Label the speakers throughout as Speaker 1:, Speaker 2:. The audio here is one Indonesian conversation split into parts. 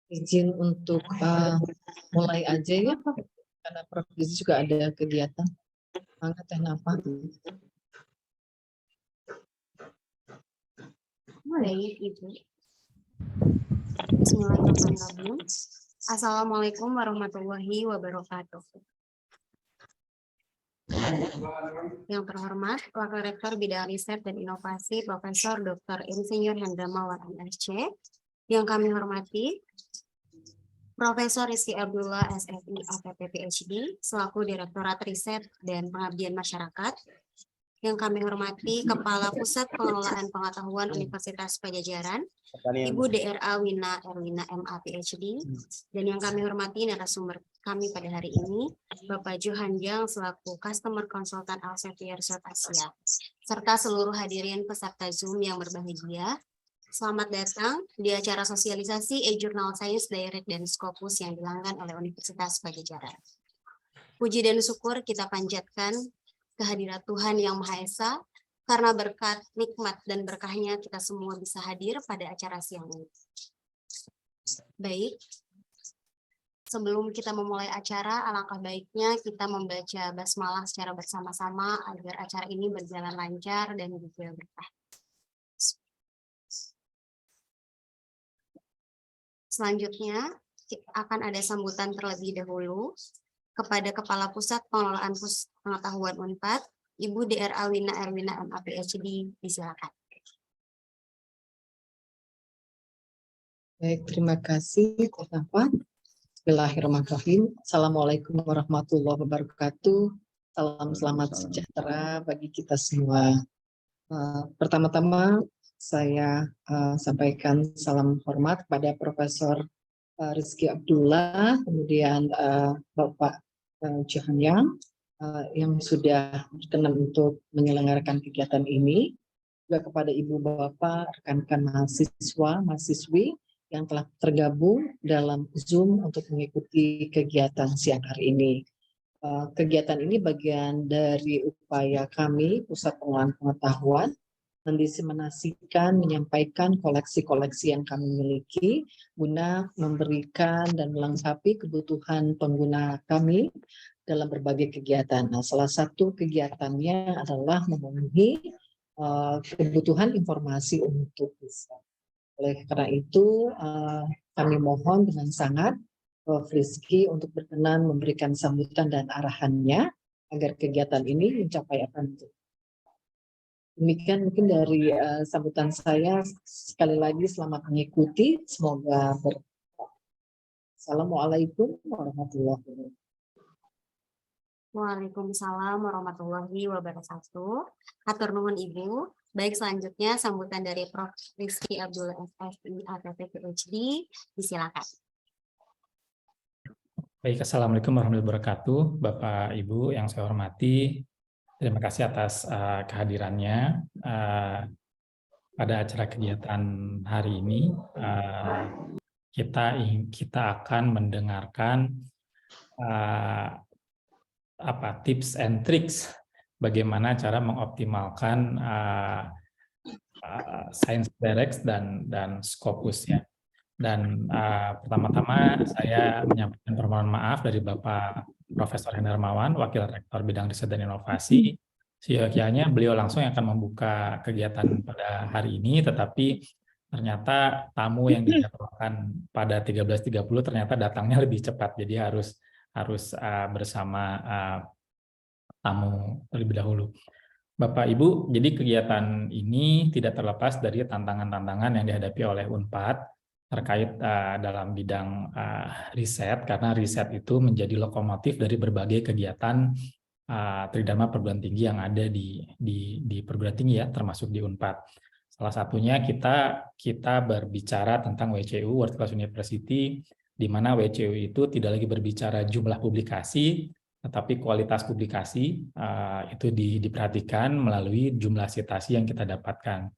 Speaker 1: Izin untuk mulai aja ya, karena Provinsi juga ada kegiatan. Mangga Teh Nafa.
Speaker 2: Baik, Ibu. Bismillahirrahmanirrahim. Assalamualaikum warahmatullahi wabarakatuh. Yang terhormat, Wakil Rektor Bidang Riset dan Inovasi Profesor Dr. Insinyur Hendra Mawan MSc. Yang kami hormati, Profesor Rizky Abdullah SFI APP PhD selaku Direktorat Riset dan Pengabdian Masyarakat. Yang kami hormati Kepala Pusat Pengelolaan Pengetahuan Universitas Padjadjaran, Ibu DRA Wina Erwina MA PhD, dan yang kami hormati narasumber kami pada hari ini, Bapak Johanjang selaku Customer Consultant Elsevier South Asia, serta seluruh hadirin peserta Zoom yang berbahagia. Selamat datang di acara sosialisasi e-Journal Science Direct dan Scopus yang dilanggan oleh Universitas Padjadjaran. Puji dan syukur kita panjatkan kehadirat Tuhan Yang Maha Esa, karena berkat, nikmat, dan berkahnya kita semua bisa hadir pada acara siang ini. Baik, sebelum kita memulai acara, alangkah baiknya kita membaca basmalah secara bersama-sama agar acara ini berjalan lancar dan juga berkah. Selanjutnya, akan ada sambutan terlebih dahulu kepada Kepala Pusat Pengelolaan Pengetahuan Unpad, Ibu DRA Wina Erwina MA PhD, disilakan.
Speaker 1: Baik, terima kasih Teh Nafa. Bismillahirrahmanirrahim. Assalamualaikum warahmatullahi wabarakatuh. Salam selamat sejahtera bagi kita semua. Pertama-tama saya sampaikan salam hormat kepada Profesor Rizky Abdullah, kemudian Bapak Johanjang yang sudah berkenan untuk menyelenggarakan kegiatan ini, juga kepada Ibu Bapak, rekan-rekan mahasiswa, mahasiswi yang telah tergabung dalam Zoom untuk mengikuti kegiatan siang hari ini. Kegiatan ini bagian dari upaya kami, Pusat Pengelolaan Pengetahuan, mendiseminasikan, menyampaikan koleksi-koleksi yang kami miliki guna memberikan dan melengkapi kebutuhan pengguna kami dalam berbagai kegiatan. Nah, salah satu kegiatannya adalah memenuhi kebutuhan informasi untuk riset. Oleh karena itu, kami mohon dengan sangat Prof. Rizky untuk berkenan memberikan sambutan dan arahannya agar kegiatan ini mencapai apa itu. Demikian mungkin dari sambutan saya. Sekali lagi selamat mengikuti, semoga berkah. Assalamualaikum warahmatullahi wabarakatuh.
Speaker 2: Waalaikumsalam warahmatullahi wabarakatuh. Hatur nuhun Ibu. Baik, selanjutnya sambutan dari Prof. Rizky Abdullah SFI APP PhD, disilakan.
Speaker 3: Baik, Assalamualaikum warahmatullahi wabarakatuh. Bapak Ibu yang saya hormati, terima kasih atas kehadirannya pada acara kegiatan hari ini. Kita akan mendengarkan tips and tricks bagaimana cara mengoptimalkan Science Direct dan Scopus ya. Dan pertama-tama saya menyampaikan permohonan maaf dari Bapak Profesor Hendra Mawan, Wakil Rektor Bidang Riset dan Inovasi. Seyogyanya beliau langsung akan membuka kegiatan pada hari ini, tetapi ternyata tamu yang dijadwalkan pada 13.30 ternyata datangnya lebih cepat, jadi harus bersama tamu terlebih dahulu. Bapak Ibu, jadi kegiatan ini tidak terlepas dari tantangan-tantangan yang dihadapi oleh Unpad terkait dalam bidang riset, karena riset itu menjadi lokomotif dari berbagai kegiatan tridharma perguruan tinggi yang ada di perguruan tinggi ya, termasuk di Unpad. Salah satunya kita berbicara tentang WCU, World Class University, di mana WCU itu tidak lagi berbicara jumlah publikasi, tetapi kualitas publikasi itu diperhatikan melalui jumlah citasi yang kita dapatkan.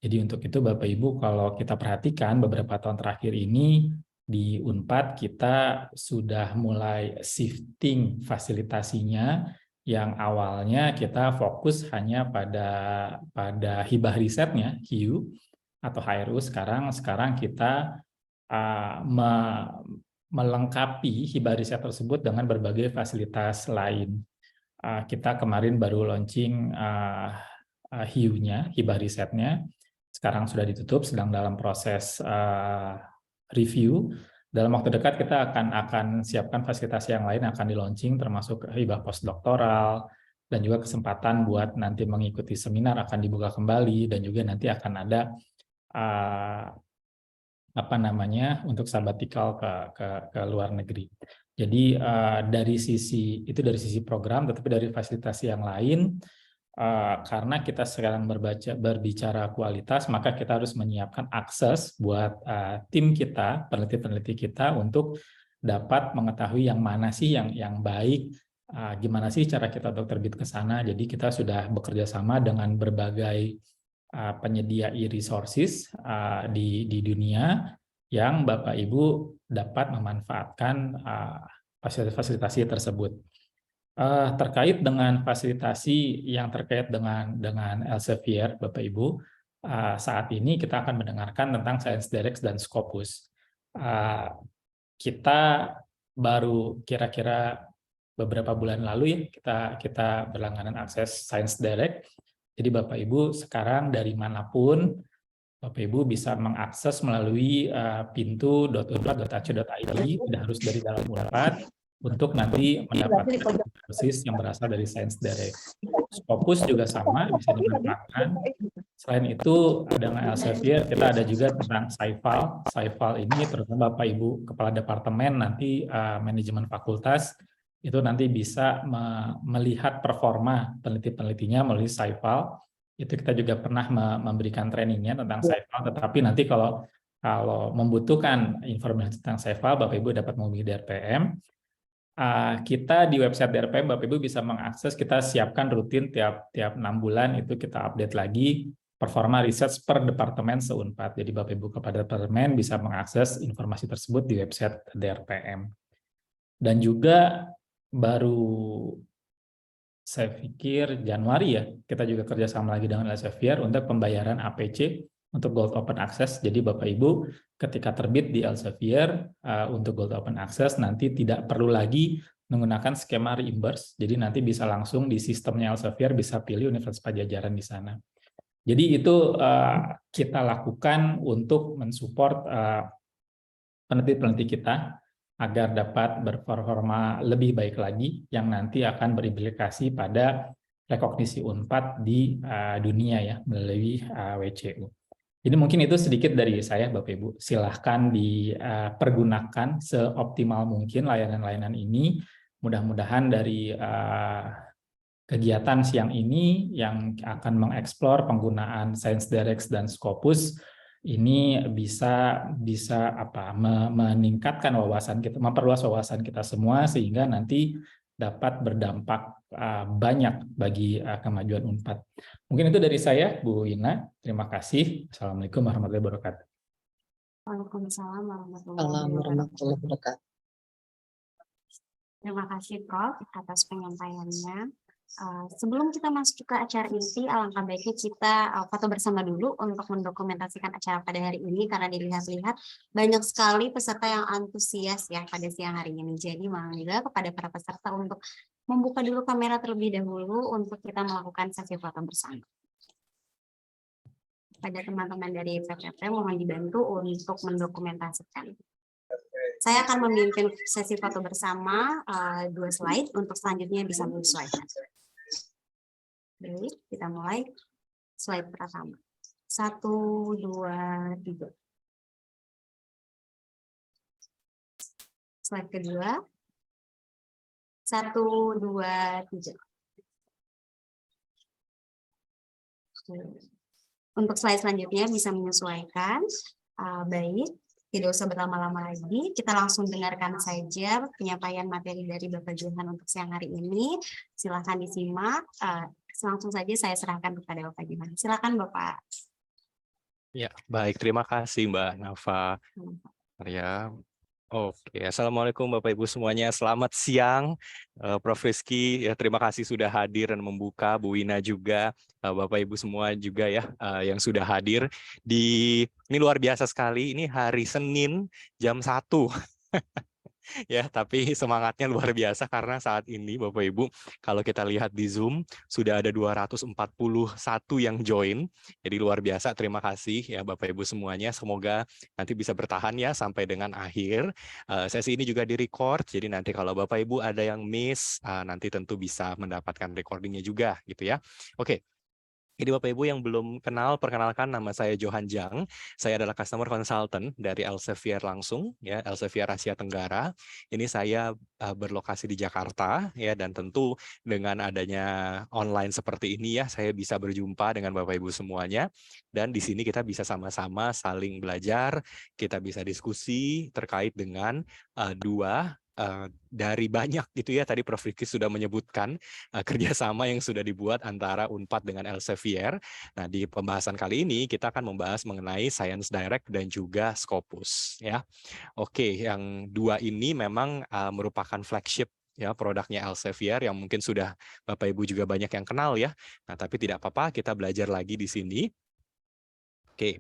Speaker 3: Jadi untuk itu Bapak Ibu, kalau kita perhatikan beberapa tahun terakhir ini di Unpad kita sudah mulai shifting fasilitasinya yang awalnya kita fokus hanya pada hibah risetnya, HIU atau HRU. Sekarang kita melengkapi hibah riset tersebut dengan berbagai fasilitas lain. Kita kemarin baru launching HIU-nya, hibah risetnya. Sekarang sudah ditutup, sedang dalam proses review. Dalam waktu dekat kita akan siapkan fasilitas yang lain akan di-launching, termasuk hibah postdoktoral, dan juga kesempatan buat nanti mengikuti seminar akan dibuka kembali, dan juga nanti akan ada untuk sabbatical ke luar negeri. Jadi dari sisi program, tetapi dari fasilitasi yang lain, karena kita sekarang berbicara kualitas, maka kita harus menyiapkan akses buat tim kita, peneliti-peneliti kita untuk dapat mengetahui yang mana sih yang baik, gimana sih cara kita untuk terbit ke sana. Jadi kita sudah bekerja sama dengan berbagai penyedia e-resources di dunia yang Bapak Ibu dapat memanfaatkan fasilitasi tersebut. Terkait dengan fasilitasi yang terkait dengan Elsevier, Bapak Ibu, saat ini kita akan mendengarkan tentang ScienceDirect dan Scopus. Kita baru kira-kira beberapa bulan lalu ya kita berlangganan akses ScienceDirect. Jadi Bapak Ibu sekarang dari manapun Bapak Ibu bisa mengakses melalui pintu.unpad.ac.id, tidak harus dari dalam Unpad, untuk nanti mendapatkan resources yang berasal dari ScienceDirect. Scopus juga sama, bisa dimanfaatkan. Selain itu, dengan Elsevier, kita ada juga tentang SciFile. SciFile ini terutama Bapak Ibu Kepala Departemen, nanti manajemen fakultas, itu nanti bisa melihat performa peneliti-penelitinya melalui SciFile. Itu kita juga pernah memberikan trainingnya tentang SciFile, tetapi nanti kalau membutuhkan informasi tentang SciFile, Bapak Ibu dapat menghubungi DRPM. Kita di website DRPM, Bapak Ibu bisa mengakses, kita siapkan rutin tiap 6 bulan, itu kita update lagi performa riset per departemen se-Unpad. Jadi Bapak Ibu kepada departemen bisa mengakses informasi tersebut di website DRPM. Dan juga baru saya pikir Januari ya, kita juga kerjasama lagi dengan Elsevier untuk pembayaran APC untuk Gold Open Access. Jadi Bapak Ibu ketika terbit di Elsevier untuk Gold Open Access nanti tidak perlu lagi menggunakan skema reimburse. Jadi nanti bisa langsung di sistemnya Elsevier bisa pilih Universitas Padjadjaran di sana. Jadi itu kita lakukan untuk mensupport peneliti-peneliti kita agar dapat berperforma lebih baik lagi yang nanti akan berimplikasi pada rekognisi Unpad di dunia ya melalui WCU. Jadi mungkin itu sedikit dari saya Bapak Ibu. Silahkan dipergunakan seoptimal mungkin layanan-layanan ini. Mudah-mudahan dari kegiatan siang ini yang akan mengeksplor penggunaan ScienceDirect dan Scopus ini bisa meningkatkan wawasan kita, memperluas wawasan kita semua sehingga nanti dapat berdampak banyak bagi kemajuan Unpad. Mungkin itu dari saya, Bu Ina. Terima kasih. Assalamualaikum warahmatullahi wabarakatuh.
Speaker 2: Waalaikumsalam warahmatullahi wabarakatuh. Terima kasih Prof atas penyampaiannya. Sebelum kita masuk ke acara inti, alangkah baiknya kita foto bersama dulu untuk mendokumentasikan acara pada hari ini, karena dilihat-lihat banyak sekali peserta yang antusias ya pada siang hari ini. Jadi mohon juga kepada para peserta untuk membuka dulu kamera terlebih dahulu untuk kita melakukan sesi foto bersama. Pada teman-teman dari PPP mohon dibantu untuk mendokumentasikan. Saya akan memimpin sesi foto bersama 2 slide, untuk selanjutnya bisa menyesuaikan. Baik, kita mulai slide pertama. 1, 2, 3. Slide kedua. 1, 2, 3. Untuk slide selanjutnya bisa menyesuaikan. Baik, tidak usah berlama-lama lagi. Kita langsung dengarkan saja penyampaian materi dari Bapak Johan untuk siang hari ini. Silakan disimak. Langsung saja saya serahkan kepada Bapak Johan. Silakan Bapak.
Speaker 4: Ya, baik. Terima kasih Mbak Nafa. Ya, Oke, Assalamualaikum Bapak Ibu semuanya. Selamat siang, Prof. Rizky. Ya, terima kasih sudah hadir dan membuka. Bu Wina juga, Bapak Ibu semua juga ya yang sudah hadir. Ini luar biasa sekali. Ini hari Senin jam 1. Ya, tapi semangatnya luar biasa karena saat ini Bapak Ibu, kalau kita lihat di Zoom sudah ada 241 yang join. Jadi luar biasa, terima kasih ya Bapak Ibu semuanya. Semoga nanti bisa bertahan ya sampai dengan akhir. Sesi ini juga di-record, jadi nanti kalau Bapak Ibu ada yang miss, nanti tentu bisa mendapatkan recordingnya juga gitu ya. Oke. Jadi Bapak Ibu yang belum kenal, perkenalkan nama saya Johan Jang. Saya adalah customer consultant dari Elsevier langsung, ya Elsevier Asia Tenggara. Ini saya berlokasi di Jakarta, ya dan tentu dengan adanya online seperti ini ya, saya bisa berjumpa dengan Bapak Ibu semuanya. Dan di sini kita bisa sama-sama saling belajar, kita bisa diskusi terkait dengan dari banyak gitu ya, tadi Prof. Rizky sudah menyebutkan kerjasama yang sudah dibuat antara Unpad dengan Elsevier. Nah, di pembahasan kali ini kita akan membahas mengenai Science Direct dan juga Scopus ya. Oke, yang dua ini memang merupakan flagship ya produknya Elsevier yang mungkin sudah Bapak Ibu juga banyak yang kenal ya. Nah, tapi tidak apa-apa, kita belajar lagi di sini. Oke,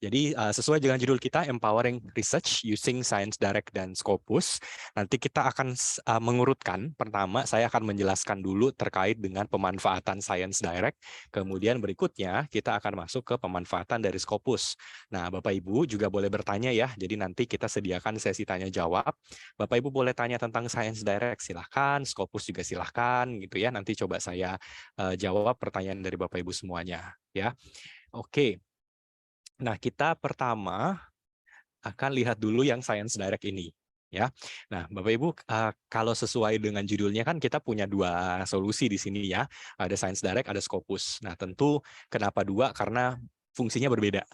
Speaker 4: jadi sesuai dengan judul kita, Empowering Research Using Science Direct dan Scopus, nanti kita akan mengurutkan. Pertama, saya akan menjelaskan dulu terkait dengan pemanfaatan Science Direct, kemudian berikutnya kita akan masuk ke pemanfaatan dari Scopus. Nah, Bapak Ibu juga boleh bertanya ya, jadi nanti kita sediakan sesi tanya-jawab. Bapak Ibu boleh tanya tentang Science Direct, silahkan, Scopus juga silahkan, gitu ya. Nanti coba saya jawab pertanyaan dari Bapak Ibu semuanya. Ya, oke. Nah, kita pertama akan lihat dulu yang Science Direct ini. Ya, nah Bapak Ibu, kalau sesuai dengan judulnya kan kita punya dua solusi di sini ya, ada Science Direct, ada Scopus. Nah tentu kenapa dua? Karena fungsinya berbeda.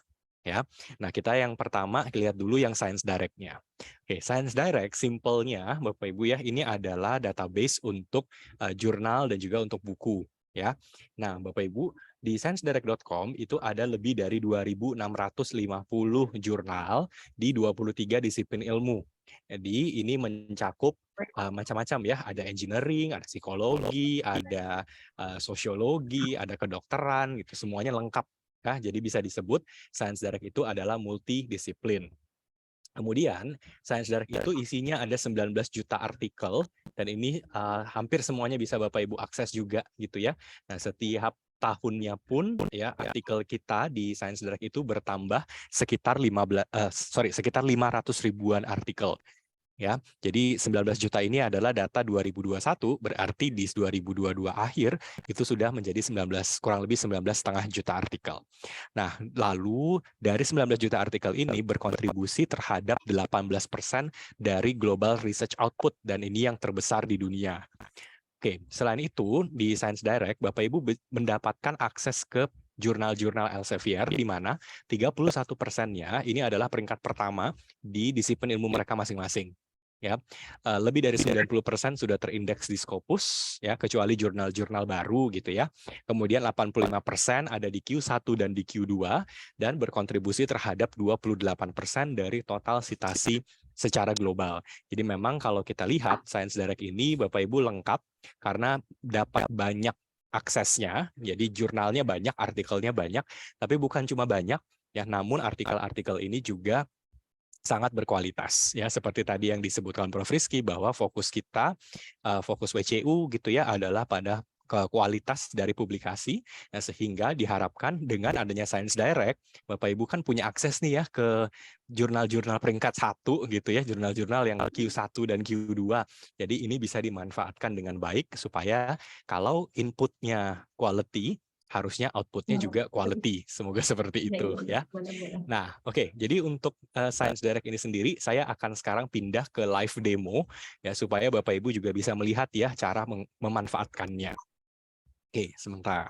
Speaker 4: Ya, nah kita yang pertama lihat dulu yang Science Direct-nya. Oke, Science Direct, simpelnya Bapak Ibu ya, ini adalah database untuk jurnal dan juga untuk buku. Ya, nah Bapak Ibu di sciencedirect.com itu ada lebih dari 2.650 jurnal di 23 disiplin ilmu. Jadi ini mencakup macam-macam ya, ada engineering, ada psikologi, ada sosiologi, ada kedokteran, gitu semuanya lengkap. Ya, jadi bisa disebut Science Direct itu adalah multidisiplin. Kemudian Science Direct itu isinya ada 19 juta artikel dan ini hampir semuanya bisa Bapak Ibu akses juga gitu ya. Nah, setiap tahunnya pun ya artikel kita di Science Direct itu bertambah sekitar 500 ribuan artikel. Ya, jadi 19 juta ini adalah data 2021, berarti di 2022 akhir itu sudah menjadi kurang lebih 19,5 juta artikel. Nah, lalu dari 19 juta artikel ini berkontribusi terhadap 18% dari global research output dan ini yang terbesar di dunia. Oke, selain itu di Science Direct Bapak Ibu mendapatkan akses ke jurnal-jurnal Elsevier di mana 31%-nya ini adalah peringkat pertama di disiplin ilmu mereka masing-masing. Ya, lebih dari 90% sudah terindeks di Scopus ya, kecuali jurnal-jurnal baru gitu ya. Kemudian 85% ada di Q1 dan di Q2 dan berkontribusi terhadap 28% dari total citasi secara global. Jadi memang kalau kita lihat Science Direct ini Bapak Ibu lengkap karena dapat banyak aksesnya. Jadi jurnalnya banyak, artikelnya banyak, tapi bukan cuma banyak ya, namun artikel-artikel ini juga sangat berkualitas ya, seperti tadi yang disebutkan Prof. Rizky bahwa fokus kita, fokus WCU gitu ya adalah pada kualitas dari publikasi, nah, sehingga diharapkan dengan adanya Science Direct Bapak Ibu kan punya akses nih ya ke jurnal-jurnal peringkat 1 gitu ya, jurnal-jurnal yang Q1 dan Q2. Jadi ini bisa dimanfaatkan dengan baik supaya kalau inputnya quality harusnya outputnya juga quality. Semoga seperti itu ya. Nah, oke. Jadi untuk Science Direct ini sendiri, saya akan sekarang pindah ke live demo ya supaya Bapak Ibu juga bisa melihat ya cara memanfaatkannya. Oke, sebentar.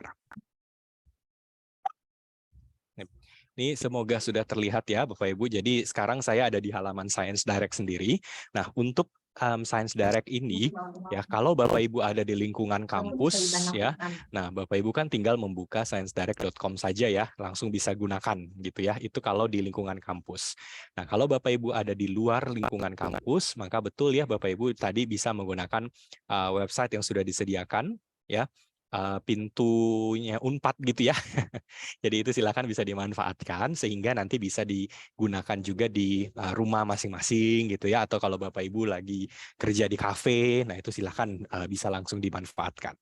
Speaker 4: Ini semoga sudah terlihat ya Bapak Ibu. Jadi sekarang saya ada di halaman Science Direct sendiri. Nah, untuk Science Direct ini, ya kalau Bapak Ibu ada di lingkungan kampus, ya, nah Bapak Ibu kan tinggal membuka sciencedirect.com saja ya, langsung bisa gunakan gitu ya. Itu kalau di lingkungan kampus. Nah kalau Bapak Ibu ada di luar lingkungan kampus, maka betul ya Bapak Ibu tadi bisa menggunakan website yang sudah disediakan, ya. Pintunya Unpad gitu ya. Jadi itu silakan bisa dimanfaatkan sehingga nanti bisa digunakan juga di rumah masing-masing gitu ya, atau kalau Bapak Ibu lagi kerja di kafe, nah itu silakan bisa langsung dimanfaatkan.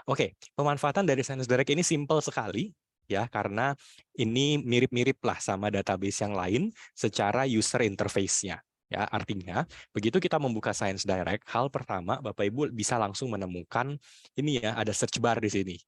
Speaker 4: Oke, pemanfaatan dari Science Direct ini simple sekali ya, karena ini mirip-mirip lah sama database yang lain secara user interface-nya. Ya, artinya begitu kita membuka Science Direct, hal pertama Bapak Ibu bisa langsung menemukan ini ya, ada search bar di sini.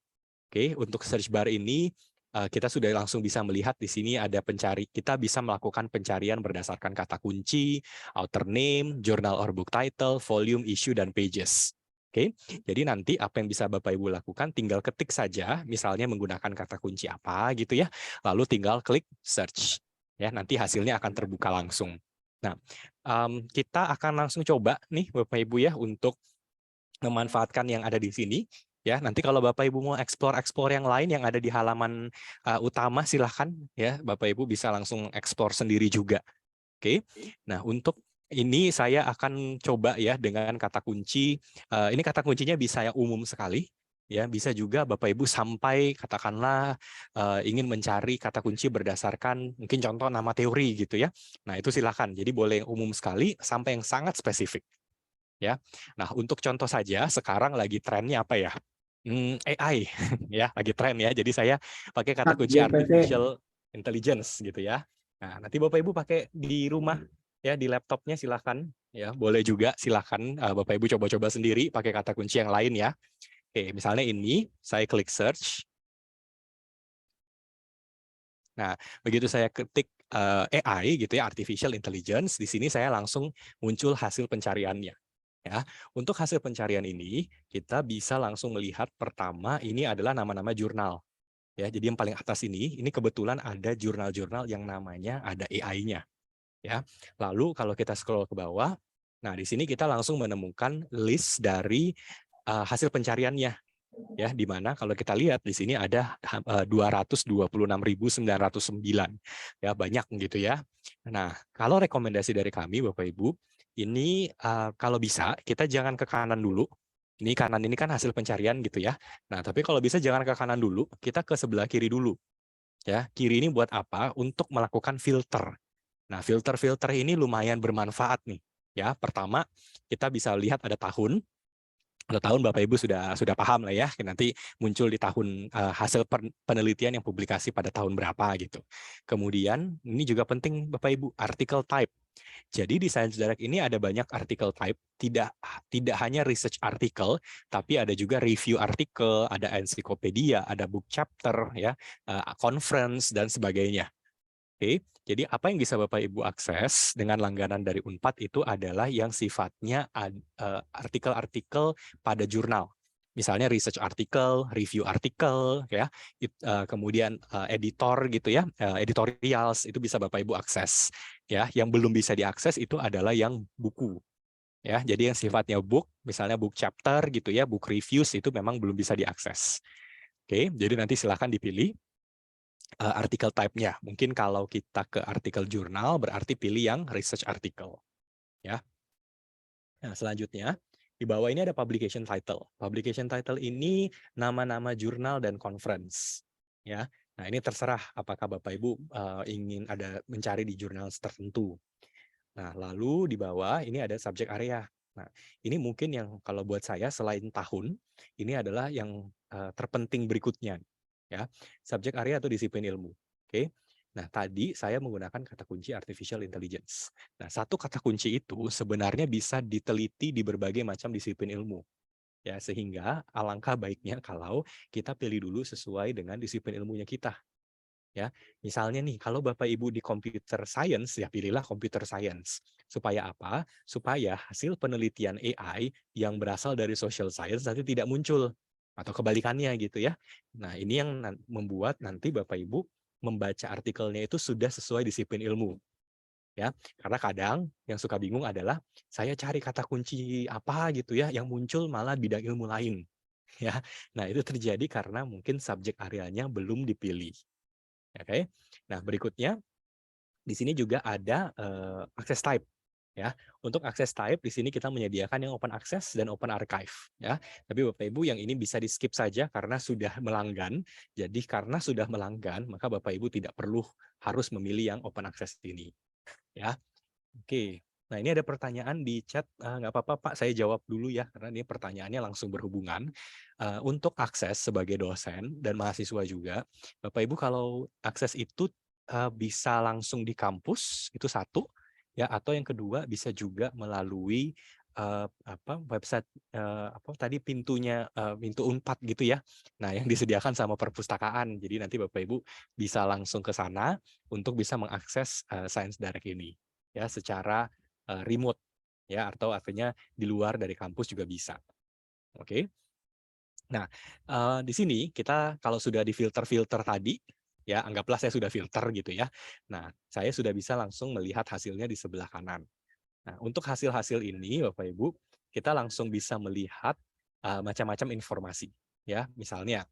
Speaker 4: Oke, untuk search bar ini kita sudah langsung bisa melihat di sini ada kita bisa melakukan pencarian berdasarkan kata kunci, author name, journal or book title, volume, issue, dan pages. Oke, jadi nanti apa yang bisa Bapak Ibu lakukan, tinggal ketik saja, misalnya menggunakan kata kunci apa gitu ya, lalu tinggal klik search. Ya, nanti hasilnya akan terbuka langsung. Nah, kita akan langsung coba nih Bapak Ibu ya untuk memanfaatkan yang ada di sini. Ya, nanti kalau Bapak Ibu mau explore yang lain yang ada di halaman utama, silahkan ya Bapak Ibu bisa langsung explore sendiri juga. Oke. Nah, untuk ini saya akan coba ya dengan kata kunci. Ini kata kuncinya bisa yang umum sekali. Ya, bisa juga Bapak Ibu sampai katakanlah ingin mencari kata kunci berdasarkan mungkin contoh nama teori gitu ya. Nah, itu silahkan. Jadi boleh yang umum sekali sampai yang sangat spesifik. Ya. Nah, untuk contoh saja sekarang lagi trennya apa ya? AI ya, lagi tren ya. Jadi saya pakai kata kunci artificial intelligence gitu ya. Nah, nanti Bapak Ibu pakai di rumah ya, di laptopnya silahkan ya. Boleh juga silahkan Bapak Ibu coba-coba sendiri pakai kata kunci yang lain ya. Oke, misalnya ini saya klik search. Nah, begitu saya ketik AI gitu ya, artificial intelligence, di sini saya langsung muncul hasil pencariannya. Ya, untuk hasil pencarian ini kita bisa langsung melihat pertama ini adalah nama-nama jurnal. Ya, jadi yang paling atas ini kebetulan ada jurnal-jurnal yang namanya ada AI-nya. Ya, lalu kalau kita scroll ke bawah, nah di sini kita langsung menemukan list dari hasil pencariannya. Ya, di mana kalau kita lihat di sini ada 226.909. Ya, banyak gitu ya. Nah, kalau rekomendasi dari kami Bapak Ibu, ini kalau bisa kita jangan ke kanan dulu. Ini kanan ini kan hasil pencarian gitu ya. Nah, tapi kalau bisa jangan ke kanan dulu, kita ke sebelah kiri dulu. Ya, kiri ini buat apa? Untuk melakukan filter. Nah, filter-filter ini lumayan bermanfaat nih. Ya, pertama kita bisa lihat ada tahun. Ada tahun Bapak Ibu sudah paham lah ya, nanti muncul di tahun hasil penelitian yang publikasi pada tahun berapa gitu. Kemudian ini juga penting Bapak Ibu, artikel type. Jadi di Science Direct ini ada banyak artikel type, tidak hanya research artikel, tapi ada juga review artikel, ada ensiklopedia, ada book chapter ya, conference dan sebagainya. Oke, jadi apa yang bisa Bapak Ibu akses dengan langganan dari Unpad itu adalah yang sifatnya artikel-artikel pada jurnal. Misalnya research artikel, review artikel, ya, kemudian editor gitu ya, editorials itu bisa Bapak Ibu akses. Ya, yang belum bisa diakses itu adalah yang buku. Ya, jadi yang sifatnya book, misalnya book chapter gitu ya, book reviews itu memang belum bisa diakses. Oke, jadi nanti silahkan dipilih artikel type-nya. Mungkin kalau kita ke artikel jurnal berarti pilih yang research article. Ya. Nah, selanjutnya di bawah ini ada publication title. Publication title ini nama-nama jurnal dan conference. Ya. Nah, ini terserah apakah Bapak Ibu ingin ada mencari di jurnal tertentu. Nah, lalu di bawah ini ada subject area. Nah, ini mungkin yang kalau buat saya selain tahun, ini adalah yang terpenting berikutnya. Ya, subject area atau disiplin ilmu. Oke. Nah, tadi saya menggunakan kata kunci artificial intelligence. Nah, satu kata kunci itu sebenarnya bisa diteliti di berbagai macam disiplin ilmu. Ya, sehingga alangkah baiknya kalau kita pilih dulu sesuai dengan disiplin ilmunya kita. Ya, misalnya nih, kalau Bapak Ibu di computer science, ya pilihlah computer science. Supaya apa? Supaya hasil penelitian AI yang berasal dari social science nanti tidak muncul. Atau kebalikannya gitu ya. Nah, ini yang membuat nanti Bapak Ibu membaca artikelnya itu sudah sesuai disiplin ilmu. ya. Karena kadang yang suka bingung adalah saya cari kata kunci apa gitu ya, yang muncul malah bidang ilmu lain, ya. Nah, itu terjadi karena mungkin subjek areanya belum dipilih. Oke. Nah, berikutnya di sini juga ada access type. Ya, untuk akses type di sini kita menyediakan yang open access dan open archive, ya. Tapi Bapak Ibu yang ini bisa di skip saja karena sudah melanggan. Jadi karena sudah melanggan, maka Bapak Ibu tidak perlu harus memilih yang open access ini, ya. Oke. Nah, ini ada pertanyaan di chat, nggak apa-apa Pak, saya jawab dulu ya karena ini pertanyaannya langsung berhubungan. Untuk akses sebagai dosen dan mahasiswa juga, Bapak Ibu kalau akses itu bisa langsung di kampus, itu satu. Ya, atau yang kedua bisa juga melalui website pintunya pintu Unpad gitu ya. Nah, yang disediakan sama perpustakaan. Jadi nanti Bapak Ibu bisa langsung ke sana untuk bisa mengakses Science Direct ini ya secara remote ya, atau artinya di luar dari kampus juga bisa. Oke. Nah, di sini kita kalau sudah di filter-filter tadi, ya anggaplah saya sudah filter gitu ya. Nah, saya sudah bisa langsung melihat hasilnya di sebelah kanan. Nah, untuk hasil-hasil ini, Bapak Ibu, kita langsung bisa melihat macam-macam informasi. Ya, misalnya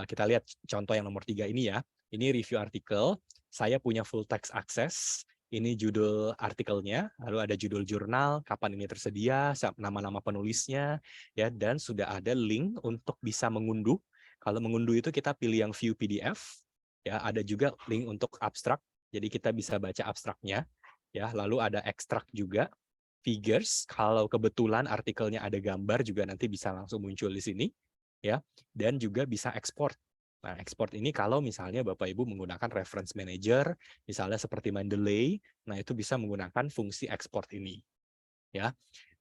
Speaker 4: kita lihat contoh yang nomor 3 ini ya. Ini review artikel. Saya punya full text access. Ini judul artikelnya, lalu ada judul jurnal, kapan ini tersedia, nama-nama penulisnya, ya, dan sudah ada link untuk bisa mengunduh. Kalau mengunduh itu kita pilih yang view PDF, ya, ada juga link untuk abstrak, jadi kita bisa baca abstraknya, ya, lalu ada ekstrak juga, figures, kalau kebetulan artikelnya ada gambar juga nanti bisa langsung muncul di sini, ya, dan juga bisa ekspor. Nah, ekspor ini kalau misalnya Bapak Ibu menggunakan reference manager, misalnya seperti Mendeley, nah itu bisa menggunakan fungsi ekspor ini, ya.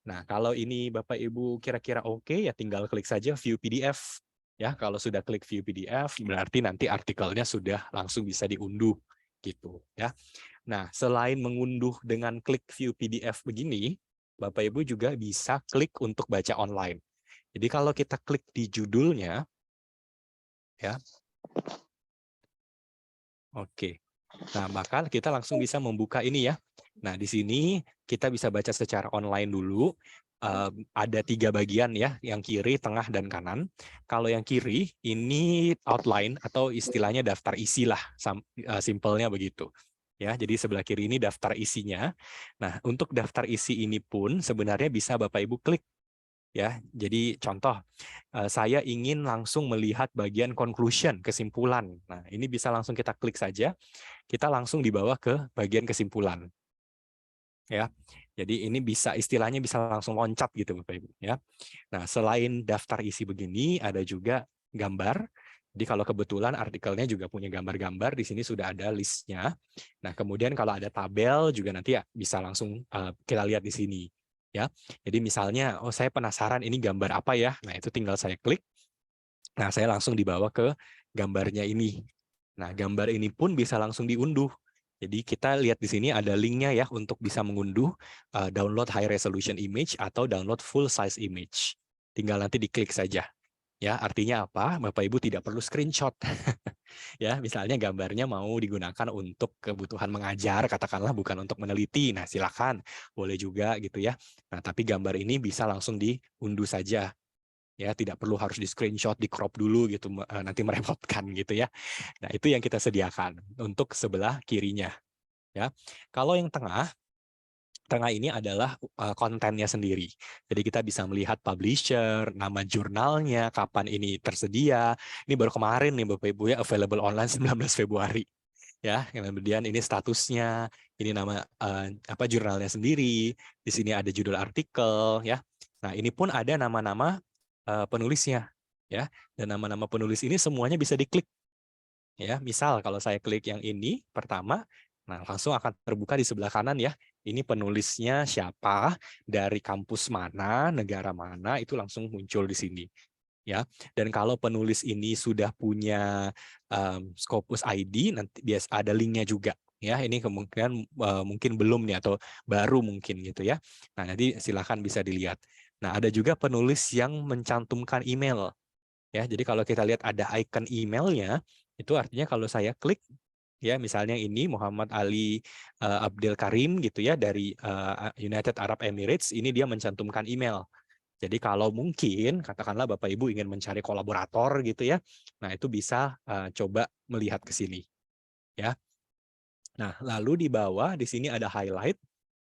Speaker 4: Nah, kalau ini Bapak Ibu kira-kira oke, ya tinggal klik saja view PDF. Ya, kalau sudah klik view PDF, berarti nanti artikelnya sudah langsung bisa diunduh, gitu, ya. Nah, selain mengunduh dengan klik view PDF begini, Bapak Ibu juga bisa klik untuk baca online. Jadi kalau kita klik di judulnya, ya. Oke. Nah, maka kita langsung bisa membuka ini ya. Nah, di sini kita bisa baca secara online dulu. Ada 3 bagian ya, yang kiri, tengah, dan kanan. Kalau yang kiri, ini outline atau istilahnya daftar isi lah, simpelnya begitu. Ya, jadi sebelah kiri ini daftar isinya. Nah, untuk daftar isi ini pun sebenarnya bisa Bapak Ibu klik. Ya, jadi contoh, saya ingin langsung melihat bagian conclusion, kesimpulan. Nah, ini bisa langsung kita klik saja, kita langsung dibawa ke bagian kesimpulan. Ya, jadi ini bisa istilahnya bisa langsung loncat gitu Bapak Ibu. Ya, nah selain daftar isi begini, ada juga gambar. Jadi kalau kebetulan artikelnya juga punya gambar-gambar, di sini sudah ada listnya. Nah, kemudian kalau ada tabel juga nanti ya bisa langsung kita lihat di sini. Ya, jadi misalnya, oh saya penasaran ini gambar apa ya? Nah itu tinggal saya klik. Nah saya langsung dibawa ke gambarnya ini. Nah gambar ini pun bisa langsung diunduh. Jadi kita lihat di sini ada linknya ya untuk bisa mengunduh download high resolution image atau download full size image. Tinggal nanti diklik saja. Ya artinya apa? Bapak Ibu tidak perlu screenshot. Ya, misalnya gambarnya mau digunakan untuk kebutuhan mengajar, katakanlah bukan untuk meneliti. Nah, silakan, boleh juga gitu ya. Nah, tapi gambar ini bisa langsung diunduh saja. Ya, tidak perlu harus di screenshot, di crop dulu gitu, nanti merepotkan gitu ya. Nah, itu yang kita sediakan untuk sebelah kirinya. Ya, kalau yang tengah ini adalah kontennya sendiri. Jadi kita bisa melihat publisher, nama jurnalnya, kapan ini tersedia. Ini baru kemarin nih Bapak Ibu ya, available online 19 Februari. Ya, kemudian ini statusnya, ini nama jurnalnya sendiri. Di sini ada judul artikel ya. Nah, ini pun ada nama-nama penulisnya ya. Dan nama-nama penulis ini semuanya bisa diklik. Ya, misal kalau saya klik yang ini pertama, nah langsung akan terbuka di sebelah kanan ya. Ini penulisnya siapa, dari kampus mana, negara mana, itu langsung muncul di sini. Ya, dan kalau penulis ini sudah punya Scopus ID, nanti biasa ada linknya juga. Ya, ini kemungkinan mungkin belum nih atau baru mungkin gitu ya. Nah, nanti silakan bisa dilihat. Nah, ada juga penulis yang mencantumkan email. Ya, jadi kalau kita lihat ada icon emailnya, itu artinya kalau saya klik, Ya, misalnya ini Muhammad Ali Abdel Karim gitu ya dari United Arab Emirates, ini dia mencantumkan email. Jadi kalau mungkin katakanlah Bapak Ibu ingin mencari kolaborator gitu ya, nah itu bisa coba melihat ke sini ya. Nah, lalu di bawah di sini ada highlight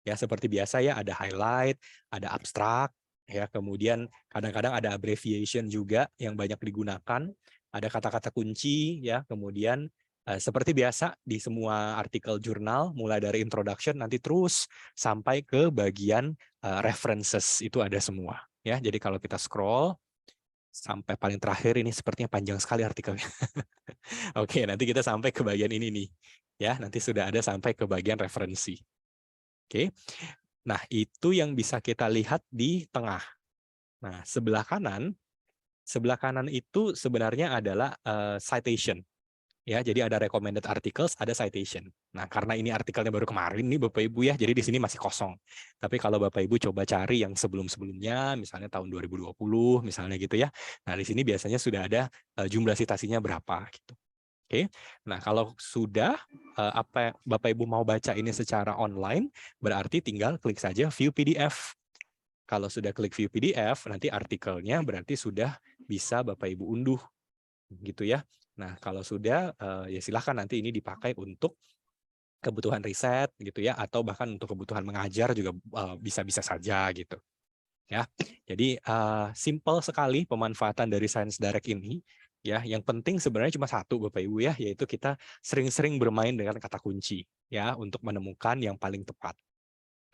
Speaker 4: ya, seperti biasa ya, ada highlight, ada abstrak ya, kemudian kadang-kadang ada abbreviation juga yang banyak digunakan, ada kata-kata kunci ya, kemudian seperti biasa di semua artikel jurnal mulai dari introduction nanti terus sampai ke bagian references itu ada semua ya. Jadi kalau kita scroll sampai paling terakhir ini sepertinya panjang sekali artikelnya. Oke, nanti kita sampai ke bagian ini nih. Ya, nanti sudah ada sampai ke bagian referensi. Oke. Nah, itu yang bisa kita lihat di tengah. Nah, sebelah kanan itu sebenarnya adalah citation. Ya, jadi ada recommended articles, ada citation. Nah, karena ini artikelnya baru kemarin nih Bapak Ibu ya, jadi di sini masih kosong. Tapi kalau Bapak Ibu coba cari yang sebelum-sebelumnya, misalnya tahun 2020, misalnya gitu ya. Nah, di sini biasanya sudah ada jumlah citasinya berapa gitu. Oke. Nah, kalau sudah Bapak Ibu mau baca ini secara online, berarti tinggal klik saja view PDF. Kalau sudah klik view PDF, nanti artikelnya berarti sudah bisa Bapak Ibu unduh gitu ya. Nah, kalau sudah ya silahkan nanti ini dipakai untuk kebutuhan riset gitu ya, atau bahkan untuk kebutuhan mengajar juga bisa-bisa saja gitu. Ya, jadi simple sekali pemanfaatan dari Science Direct ini. Ya, yang penting sebenarnya cuma satu Bapak Ibu ya, yaitu kita sering-sering bermain dengan kata kunci ya untuk menemukan yang paling tepat.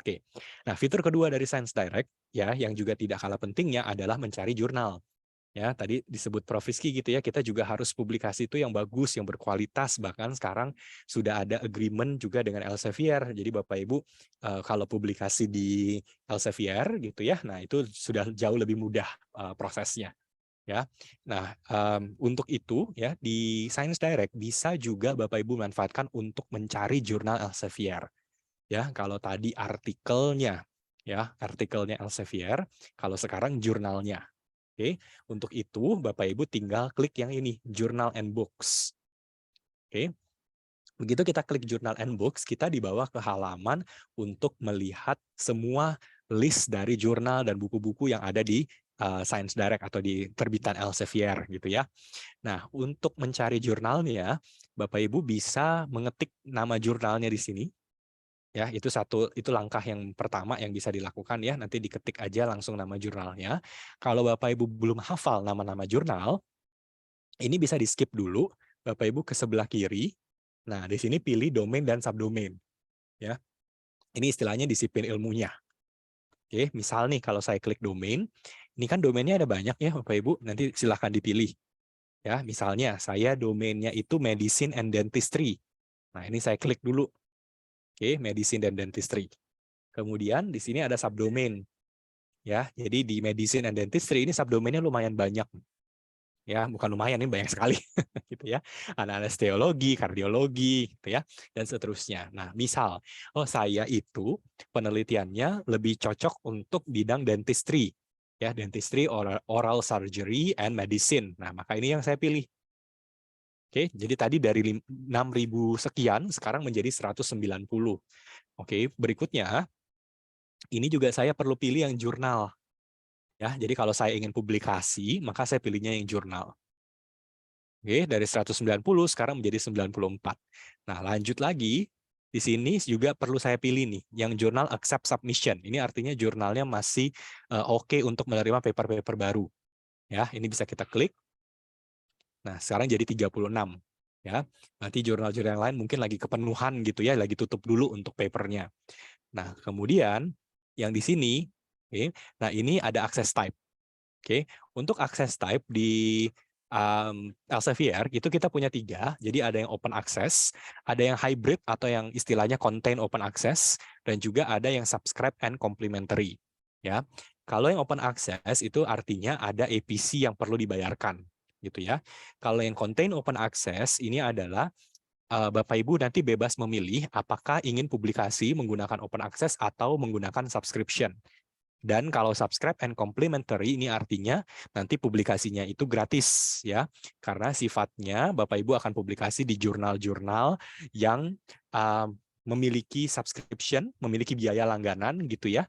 Speaker 4: Oke. Nah, fitur kedua dari Science Direct ya yang juga tidak kalah pentingnya adalah mencari jurnal. Ya, tadi disebut Prof. Rizky gitu ya, kita juga harus publikasi itu yang bagus, yang berkualitas, bahkan sekarang sudah ada agreement juga dengan Elsevier. Jadi Bapak Ibu kalau publikasi di Elsevier gitu ya, nah itu sudah jauh lebih mudah prosesnya. Ya, nah untuk itu ya di Science Direct bisa juga Bapak Ibu manfaatkan untuk mencari jurnal Elsevier. Ya, kalau tadi artikelnya Elsevier, kalau sekarang jurnalnya. Oke, untuk itu Bapak Ibu tinggal klik yang ini, Journal and Books. Oke, begitu kita klik Journal and Books, kita dibawa ke halaman untuk melihat semua list dari jurnal dan buku-buku yang ada di Science Direct atau di terbitan Elsevier gitu ya. Nah, untuk mencari jurnalnya, Bapak Ibu bisa mengetik nama jurnalnya di sini. Ya, itu langkah yang pertama yang bisa dilakukan ya. Nanti diketik aja langsung nama jurnalnya. Kalau Bapak Ibu belum hafal nama-nama jurnal, ini bisa di-skip dulu. Bapak Ibu ke sebelah kiri. Nah, di sini pilih domain dan subdomain. Ya. Ini istilahnya disiplin ilmunya. Oke, misal nih kalau saya klik domain, ini kan domainnya ada banyak ya Bapak Ibu, nanti silahkan dipilih. Ya, misalnya saya domainnya itu medicine and dentistry. Nah, ini saya klik dulu. Oke, medicine dan dentistry. Kemudian di sini ada subdomain. Ya, jadi di medicine and dentistry ini subdomainnya lumayan banyak. Ya, bukan lumayan, ini banyak sekali gitu ya. Ada anestesiologi, kardiologi gitu ya, dan seterusnya. Nah, misal saya itu penelitiannya lebih cocok untuk bidang dentistry. Ya, dentistry, oral surgery and medicine. Nah, maka ini yang saya pilih. Oke, jadi tadi dari 6.000 sekian sekarang menjadi 190. Oke, berikutnya ini juga saya perlu pilih yang jurnal. Ya, jadi kalau saya ingin publikasi, maka saya pilihnya yang jurnal. Oke, dari 190 sekarang menjadi 94. Nah, lanjut lagi. Di sini juga perlu saya pilih nih, yang jurnal accept submission. Ini artinya jurnalnya masih oke untuk menerima paper-paper baru. Ya, ini bisa kita klik. Nah, sekarang jadi 36. Ya, nanti jurnal-jurnal yang lain mungkin lagi kepenuhan gitu ya, lagi tutup dulu untuk papernya. Nah, kemudian yang di sini, nah ini ada access type. Oke, untuk access type di Elsevier itu kita punya 3. Jadi ada yang open access, ada yang hybrid atau yang istilahnya contain open access, dan juga ada yang subscribe and complementary. Ya, kalau yang open access itu artinya ada APC yang perlu dibayarkan, gitu ya. Kalau yang contain open access ini adalah Bapak Ibu nanti bebas memilih apakah ingin publikasi menggunakan open access atau menggunakan subscription. Dan kalau subscribe and complimentary ini artinya nanti publikasinya itu gratis ya. Karena sifatnya Bapak Ibu akan publikasi di jurnal-jurnal yang memiliki subscription, memiliki biaya langganan gitu ya,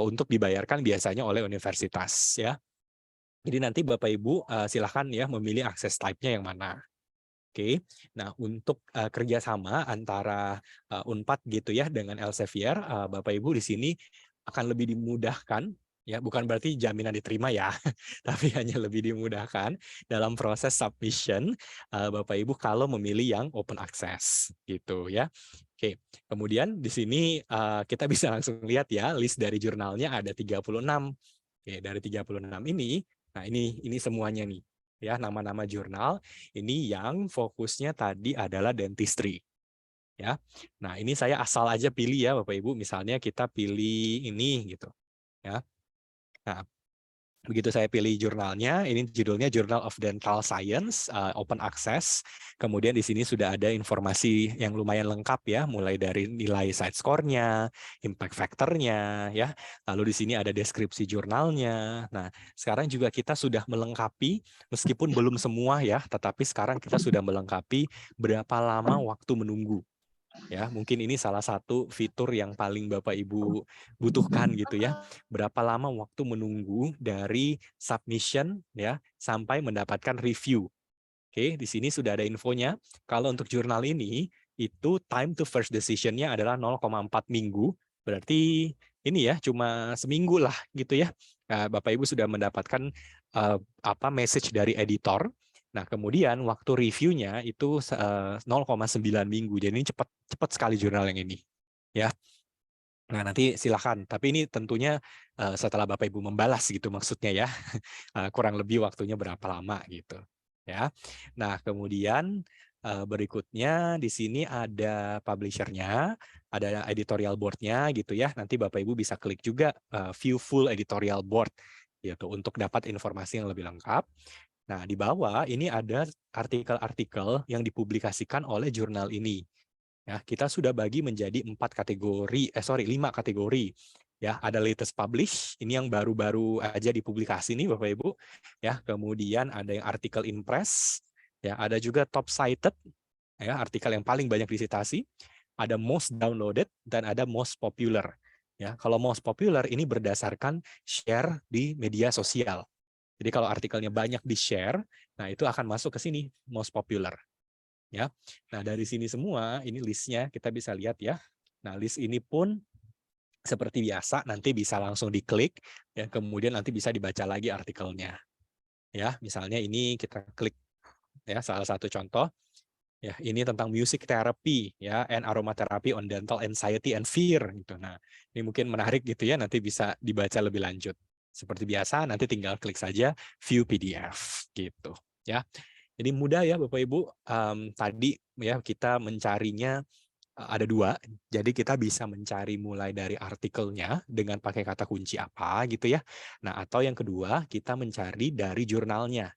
Speaker 4: untuk dibayarkan biasanya oleh universitas ya. Jadi nanti Bapak Ibu silahkan ya memilih akses type-nya yang mana. Oke, nah untuk kerjasama antara Unpad gitu ya dengan Elsevier, Bapak Ibu di sini akan lebih dimudahkan, ya bukan berarti jaminan diterima ya, tapi hanya lebih dimudahkan dalam proses submission Bapak Ibu kalau memilih yang open access gitu ya. Oke, kemudian di sini kita bisa langsung lihat ya list dari jurnalnya ada 36. Oke, dari 36 ini, nah ini semuanya nih. Ya, nama-nama jurnal ini yang fokusnya tadi adalah dentistry. Ya. Nah, ini saya asal aja pilih ya Bapak Ibu, misalnya kita pilih ini gitu. Ya. Nah, begitu saya pilih jurnalnya, ini judulnya Journal of Dental Science, open access. Kemudian di sini sudah ada informasi yang lumayan lengkap ya, mulai dari nilai side score-nya, impact factor-nya, ya. Lalu di sini ada deskripsi jurnalnya. Nah, sekarang juga kita sudah melengkapi, meskipun belum semua ya, tetapi sekarang kita sudah melengkapi berapa lama waktu menunggu. Ya, mungkin ini salah satu fitur yang paling Bapak Ibu butuhkan gitu ya. Berapa lama waktu menunggu dari submission ya sampai mendapatkan review. Oke, di sini sudah ada infonya. Kalau untuk jurnal ini itu time to first decision-nya adalah 0,4 minggu. Berarti ini ya cuma seminggu lah gitu ya. Nah, Bapak Ibu sudah mendapatkan message dari editor. Nah, kemudian waktu reviewnya itu 0,9 minggu. Jadi ini cepat sekali jurnal yang ini. Ya. Nah, nanti silakan. Tapi ini tentunya setelah Bapak Ibu membalas gitu maksudnya ya. Kurang lebih waktunya berapa lama gitu. Ya. Nah, kemudian berikutnya di sini ada publisher-nya, ada editorial board-nya gitu ya. Nanti Bapak Ibu bisa klik juga view full editorial board gitu untuk dapat informasi yang lebih lengkap. Nah, di bawah ini ada artikel-artikel yang dipublikasikan oleh jurnal ini. Ya, kita sudah bagi menjadi 5 kategori. Ya, ada latest publish, ini yang baru-baru aja dipublikasi nih Bapak Ibu. Ya, kemudian ada yang artikel in press, ya, ada juga top cited, ya, artikel yang paling banyak disitasi, ada most downloaded dan ada most popular. Ya, kalau most popular ini berdasarkan share di media sosial. Jadi kalau artikelnya banyak di-share, nah itu akan masuk ke sini, most popular. Ya. Nah, dari sini semua, ini listnya kita bisa lihat ya. Nah, list ini pun seperti biasa, nanti bisa langsung diklik, ya, kemudian nanti bisa dibaca lagi artikelnya. Ya, misalnya ini kita klik, ya, salah satu contoh. Ya, ini tentang music therapy, ya, and aromatherapy on dental anxiety and fear. Gitu. Nah, ini mungkin menarik gitu ya, nanti bisa dibaca lebih lanjut. Seperti biasa, nanti tinggal klik saja view PDF gitu ya. Jadi mudah ya Bapak Ibu. Tadi ya kita mencarinya ada 2. Jadi kita bisa mencari mulai dari artikelnya dengan pakai kata kunci apa gitu ya. Nah, atau yang kedua kita mencari dari jurnalnya.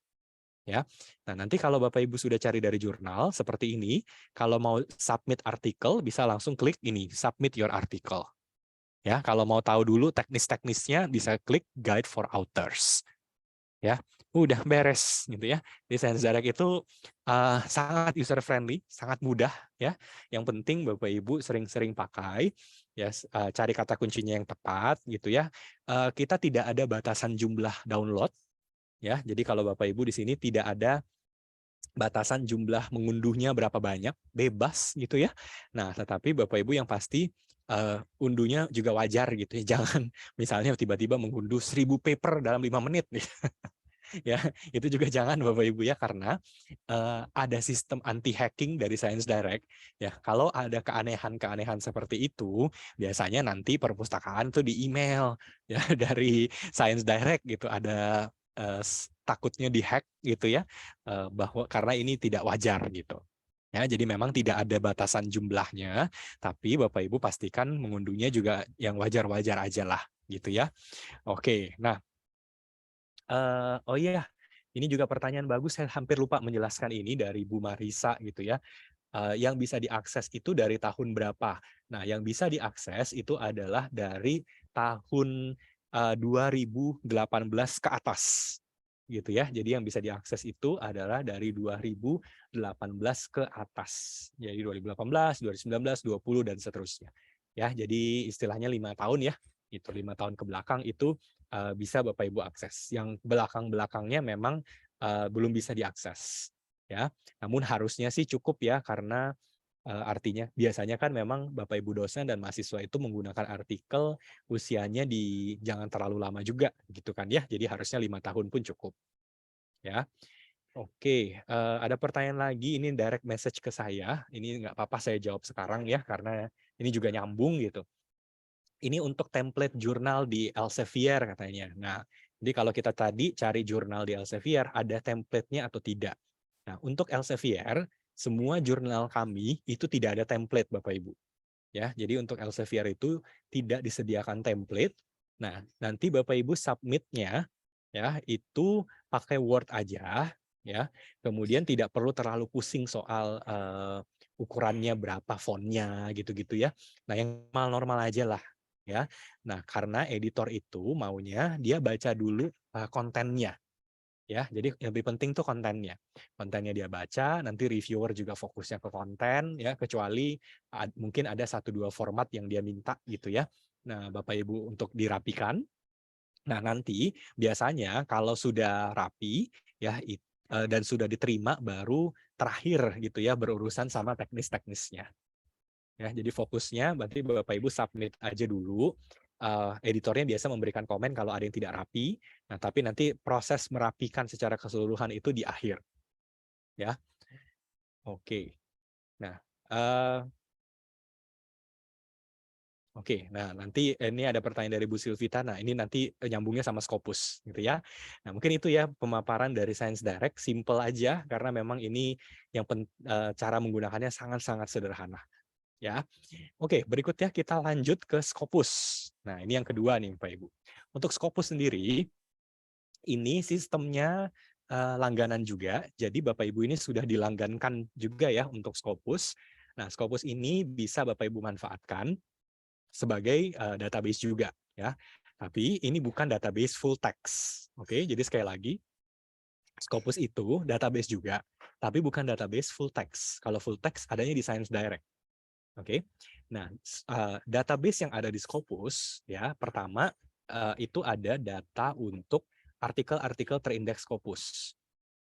Speaker 4: Ya. Nah, nanti kalau Bapak Ibu sudah cari dari jurnal seperti ini, kalau mau submit artikel bisa langsung klik ini, submit your article. Ya, kalau mau tahu dulu teknis-teknisnya bisa klik Guide for Authors. Ya, udah beres gitu ya. Di Science Direct itu sangat user friendly, sangat mudah ya. Yang penting Bapak Ibu sering-sering pakai ya, cari kata kuncinya yang tepat gitu ya. Kita tidak ada batasan jumlah download ya. Jadi kalau Bapak Ibu di sini tidak ada batasan jumlah mengunduhnya berapa banyak, bebas gitu ya. Nah, tetapi Bapak Ibu yang pasti unduhnya juga wajar gitu ya. Jangan misalnya tiba-tiba mengunduh 1000 paper dalam 5 menit. Ya, itu juga jangan Bapak Ibu ya, karena ada sistem anti hacking dari Science Direct ya. Kalau ada keanehan-keanehan seperti itu, biasanya nanti perpustakaan itu di email ya dari Science Direct gitu, ada takutnya dihack gitu ya, bahwa karena ini tidak wajar gitu. Ya, jadi memang tidak ada batasan jumlahnya, tapi Bapak Ibu pastikan mengunduhnya juga yang wajar-wajar aja lah gitu ya. Oke, nah oh iya, ini juga pertanyaan bagus, saya hampir lupa menjelaskan ini dari Bu Marisa gitu ya. Yang bisa diakses itu dari tahun berapa? Nah, yang bisa diakses itu adalah dari tahun 2018 ke atas gitu ya. Jadi yang bisa diakses itu adalah dari 2018 ke atas. Jadi 2018, 2019, 20 dan seterusnya. Ya, jadi istilahnya 5 tahun ya. Itu 5 tahun ke belakang itu bisa Bapak Ibu akses. Yang belakang-belakangnya memang belum bisa diakses ya. Namun harusnya sih cukup ya, karena artinya biasanya kan memang Bapak Ibu dosen dan mahasiswa itu menggunakan artikel usianya jangan terlalu lama juga gitu kan ya. Jadi harusnya 5 tahun pun cukup ya. Oke, ada pertanyaan lagi, ini direct message ke saya. Ini nggak apa-apa saya jawab sekarang ya, karena ini juga nyambung gitu. Ini untuk template jurnal di Elsevier katanya. Nah, jadi kalau kita tadi cari jurnal di Elsevier, ada template-nya atau tidak. Nah, untuk Elsevier, semua jurnal kami itu tidak ada template, Bapak Ibu. Ya, jadi untuk Elsevier itu tidak disediakan template. Nah, nanti Bapak Ibu submit-nya ya itu pakai Word aja ya. Kemudian tidak perlu terlalu pusing soal ukurannya berapa, fontnya gitu-gitu ya. Nah, yang normal-normal aja lah ya. Nah, karena editor itu maunya dia baca dulu kontennya. Ya, jadi yang lebih penting tuh kontennya. Kontennya dia baca, nanti reviewer juga fokusnya ke konten ya, kecuali mungkin ada 1-2 format yang dia minta gitu ya. Nah, Bapak Ibu untuk dirapikan. Nah, nanti biasanya kalau sudah rapi ya dan sudah diterima, baru terakhir gitu ya berurusan sama teknis-teknisnya. Ya, jadi fokusnya berarti Bapak Ibu submit aja dulu. Editornya biasa memberikan komen kalau ada yang tidak rapi. Nah, tapi nanti proses merapikan secara keseluruhan itu di akhir. Ya. Oke. Nah, nah nanti ini ada pertanyaan dari Bu Silvita. Nah, ini nanti nyambungnya sama Scopus gitu ya. Nah, mungkin itu ya pemaparan dari Science Direct, simple aja karena memang ini yang cara menggunakannya sangat-sangat sederhana. Ya, oke, berikutnya kita lanjut ke Scopus. Nah, ini yang kedua nih, Pak Ibu. Untuk Scopus sendiri, ini sistemnya langganan juga. Jadi Bapak Ibu ini sudah dilanggankan juga ya untuk Scopus. Nah, Scopus ini bisa Bapak Ibu manfaatkan sebagai database juga ya. Tapi ini bukan database full text. Oke, jadi sekali lagi, Scopus itu database juga, tapi bukan database full text. Kalau full text adanya di Science Direct. Oke, nah database yang ada di Scopus ya, pertama itu ada data untuk artikel-artikel terindeks Scopus.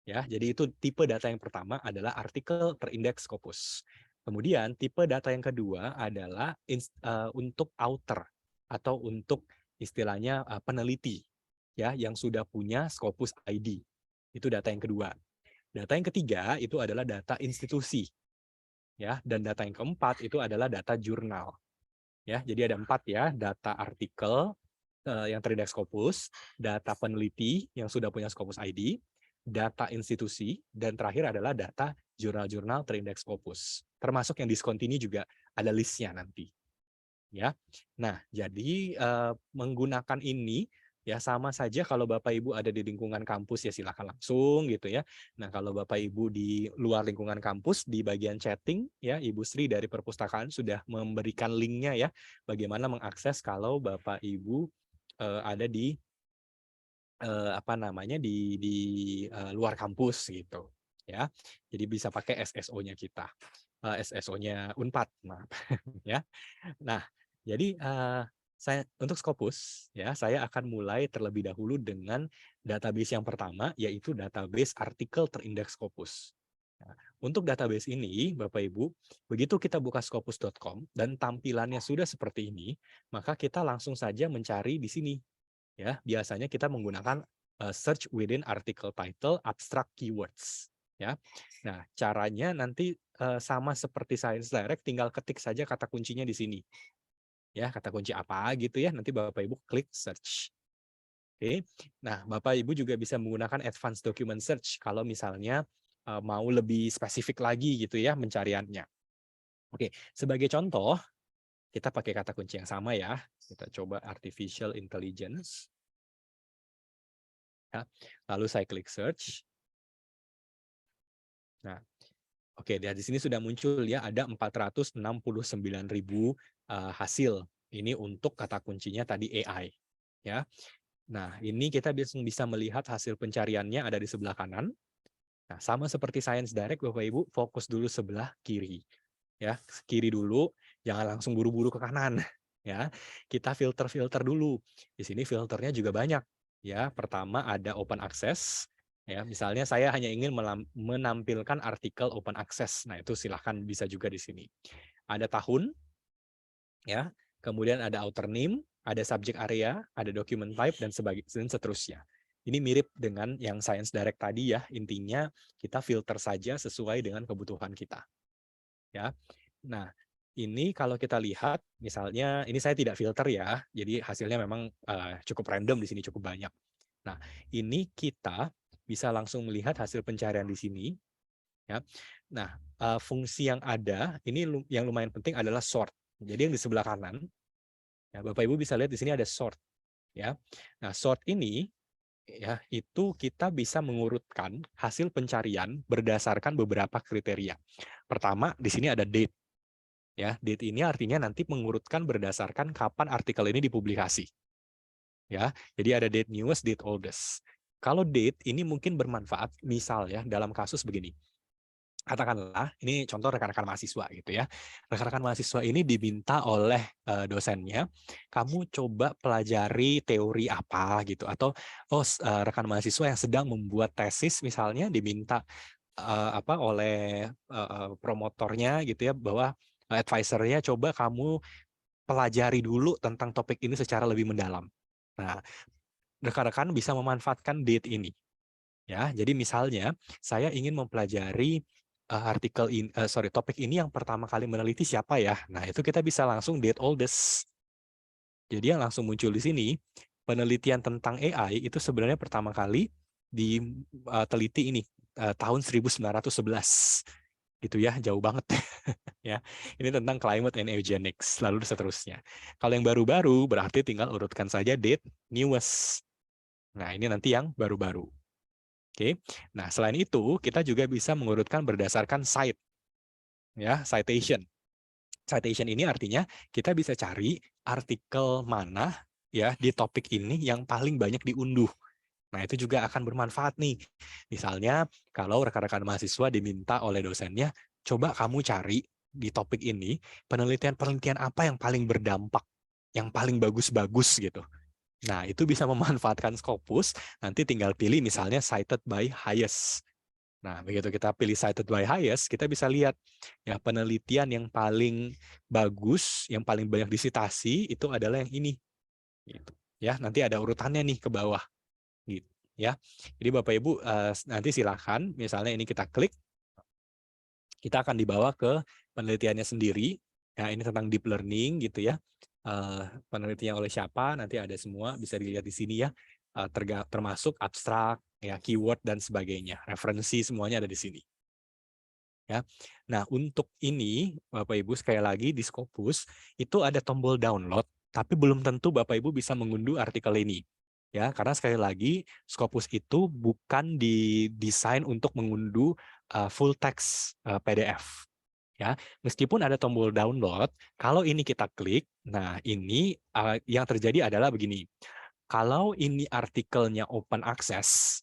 Speaker 4: Ya, jadi itu tipe data yang pertama adalah artikel terindeks Scopus. Kemudian tipe data yang kedua adalah untuk author atau untuk istilahnya peneliti ya yang sudah punya Scopus ID. Itu data yang kedua. Data yang ketiga itu adalah data institusi. Ya, dan data yang keempat itu adalah data jurnal. Ya, jadi ada 4 ya, data artikel yang terindeks Scopus, data peneliti yang sudah punya Scopus ID, data institusi, dan terakhir adalah data jurnal-jurnal terindeks Scopus. Termasuk yang discontinue juga ada listnya nanti. Ya, nah jadi menggunakan ini ya sama saja kalau Bapak Ibu ada di lingkungan kampus ya silakan langsung gitu ya. Nah, kalau Bapak Ibu di luar lingkungan kampus di bagian chatting ya Ibu Sri dari perpustakaan sudah memberikan linknya ya bagaimana mengakses kalau Bapak Ibu ada di apa namanya di luar kampus gitu ya. Jadi bisa pakai SSO-nya kita. SSO-nya Unpad, maaf ya. Nah, jadi saya untuk Scopus ya, saya akan mulai terlebih dahulu dengan database yang pertama yaitu database artikel terindeks Scopus. Nah, untuk database ini Bapak Ibu, begitu kita buka scopus.com dan tampilannya sudah seperti ini, maka kita langsung saja mencari di sini. Ya, biasanya kita menggunakan search within article title abstract keywords ya. Nah, caranya nanti sama seperti Science Direct, tinggal ketik saja kata kuncinya di sini. Ya, kata kunci apa gitu ya, nanti Bapak Ibu klik search. Oke. Nah, Bapak Ibu juga bisa menggunakan advanced document search kalau misalnya mau lebih spesifik lagi gitu ya mencariannya. Oke, sebagai contoh kita pakai kata kunci yang sama ya. Kita coba artificial intelligence. Ya. Lalu saya klik search. Nah, oke, di sini sudah muncul ya ada 469.000 hasil. Ini untuk kata kuncinya tadi AI. Ya. Nah, ini kita bisa melihat hasil pencariannya ada di sebelah kanan. Nah, sama seperti Science Direct, Bapak Ibu, fokus dulu sebelah kiri. Ya, kiri dulu, jangan langsung buru-buru ke kanan. Ya, kita filter-filter dulu. Di sini filternya juga banyak. Ya, pertama ada open access. Ya, misalnya saya hanya ingin menampilkan artikel open access. Nah, itu silahkan bisa juga di sini. Ada tahun, ya, kemudian ada author name, ada subject area, ada document type, dan seterusnya. Ini mirip dengan yang Science Direct tadi ya, intinya kita filter saja sesuai dengan kebutuhan kita. Ya, nah ini kalau kita lihat, misalnya ini saya tidak filter ya, jadi hasilnya memang cukup random di sini, cukup banyak. Nah, ini kita bisa langsung melihat hasil pencarian di sini. Ya, nah fungsi yang ada ini yang lumayan penting adalah sort. Jadi yang di sebelah kanan, ya, Bapak Ibu bisa lihat di sini ada sort. Ya, nah sort ini ya itu kita bisa mengurutkan hasil pencarian berdasarkan beberapa kriteria. Pertama di sini ada date. Ya, date ini artinya nanti mengurutkan berdasarkan kapan artikel ini dipublikasi. Ya, jadi ada date newest, date oldest. Kalau date ini mungkin bermanfaat, misal ya dalam kasus begini. Katakanlah, ini contoh rekan-rekan mahasiswa gitu ya. Rekan-rekan mahasiswa ini diminta oleh dosennya, kamu coba pelajari teori apa gitu, atau rekan mahasiswa yang sedang membuat tesis misalnya diminta oleh promotornya gitu ya, bahwa advisor-nya coba kamu pelajari dulu tentang topik ini secara lebih mendalam. Nah, rekan-rekan bisa memanfaatkan date ini. Ya, jadi misalnya saya ingin mempelajari topik ini yang pertama kali meneliti siapa ya. Nah, itu kita bisa langsung date oldest. Jadi yang langsung muncul di sini, penelitian tentang AI itu sebenarnya pertama kali diteliti ini tahun 1911. Gitu ya, jauh banget. Ya, ini tentang climate and eugenics, lalu seterusnya. Kalau yang baru-baru berarti tinggal urutkan saja date newest. Nah, ini nanti yang baru-baru. Oke. Nah, selain itu kita juga bisa mengurutkan berdasarkan cite. Ya, citation. Citation ini artinya kita bisa cari artikel mana ya di topik ini yang paling banyak diunduh. Nah, itu juga akan bermanfaat nih. Misalnya, kalau rekan-rekan mahasiswa diminta oleh dosennya, coba kamu cari di topik ini, penelitian-penelitian apa yang paling berdampak, yang paling bagus-bagus gitu. Nah, itu bisa memanfaatkan Scopus, nanti tinggal pilih misalnya cited by highest. Nah, begitu kita pilih cited by highest, kita bisa lihat ya penelitian yang paling bagus, yang paling banyak disitasi, itu adalah yang ini. Gitu. Ya, nanti ada urutannya nih ke bawah. Gitu ya. Jadi Bapak Ibu nanti silakan misalnya ini kita klik, kita akan dibawa ke penelitiannya sendiri. Ya, ini tentang deep learning gitu ya. Penelitiannya oleh siapa nanti ada semua, bisa dilihat di sini ya. Termasuk abstrak, ya keyword dan sebagainya. Referensi semuanya ada di sini. Ya. Nah, untuk ini Bapak Ibu sekali lagi di Scopus itu ada tombol download, tapi belum tentu Bapak Ibu bisa mengunduh artikel ini. Ya, karena sekali lagi Scopus itu bukan didesain untuk mengunduh full text PDF. Ya, meskipun ada tombol download, kalau ini kita klik, nah ini yang terjadi adalah begini. Kalau ini artikelnya open access,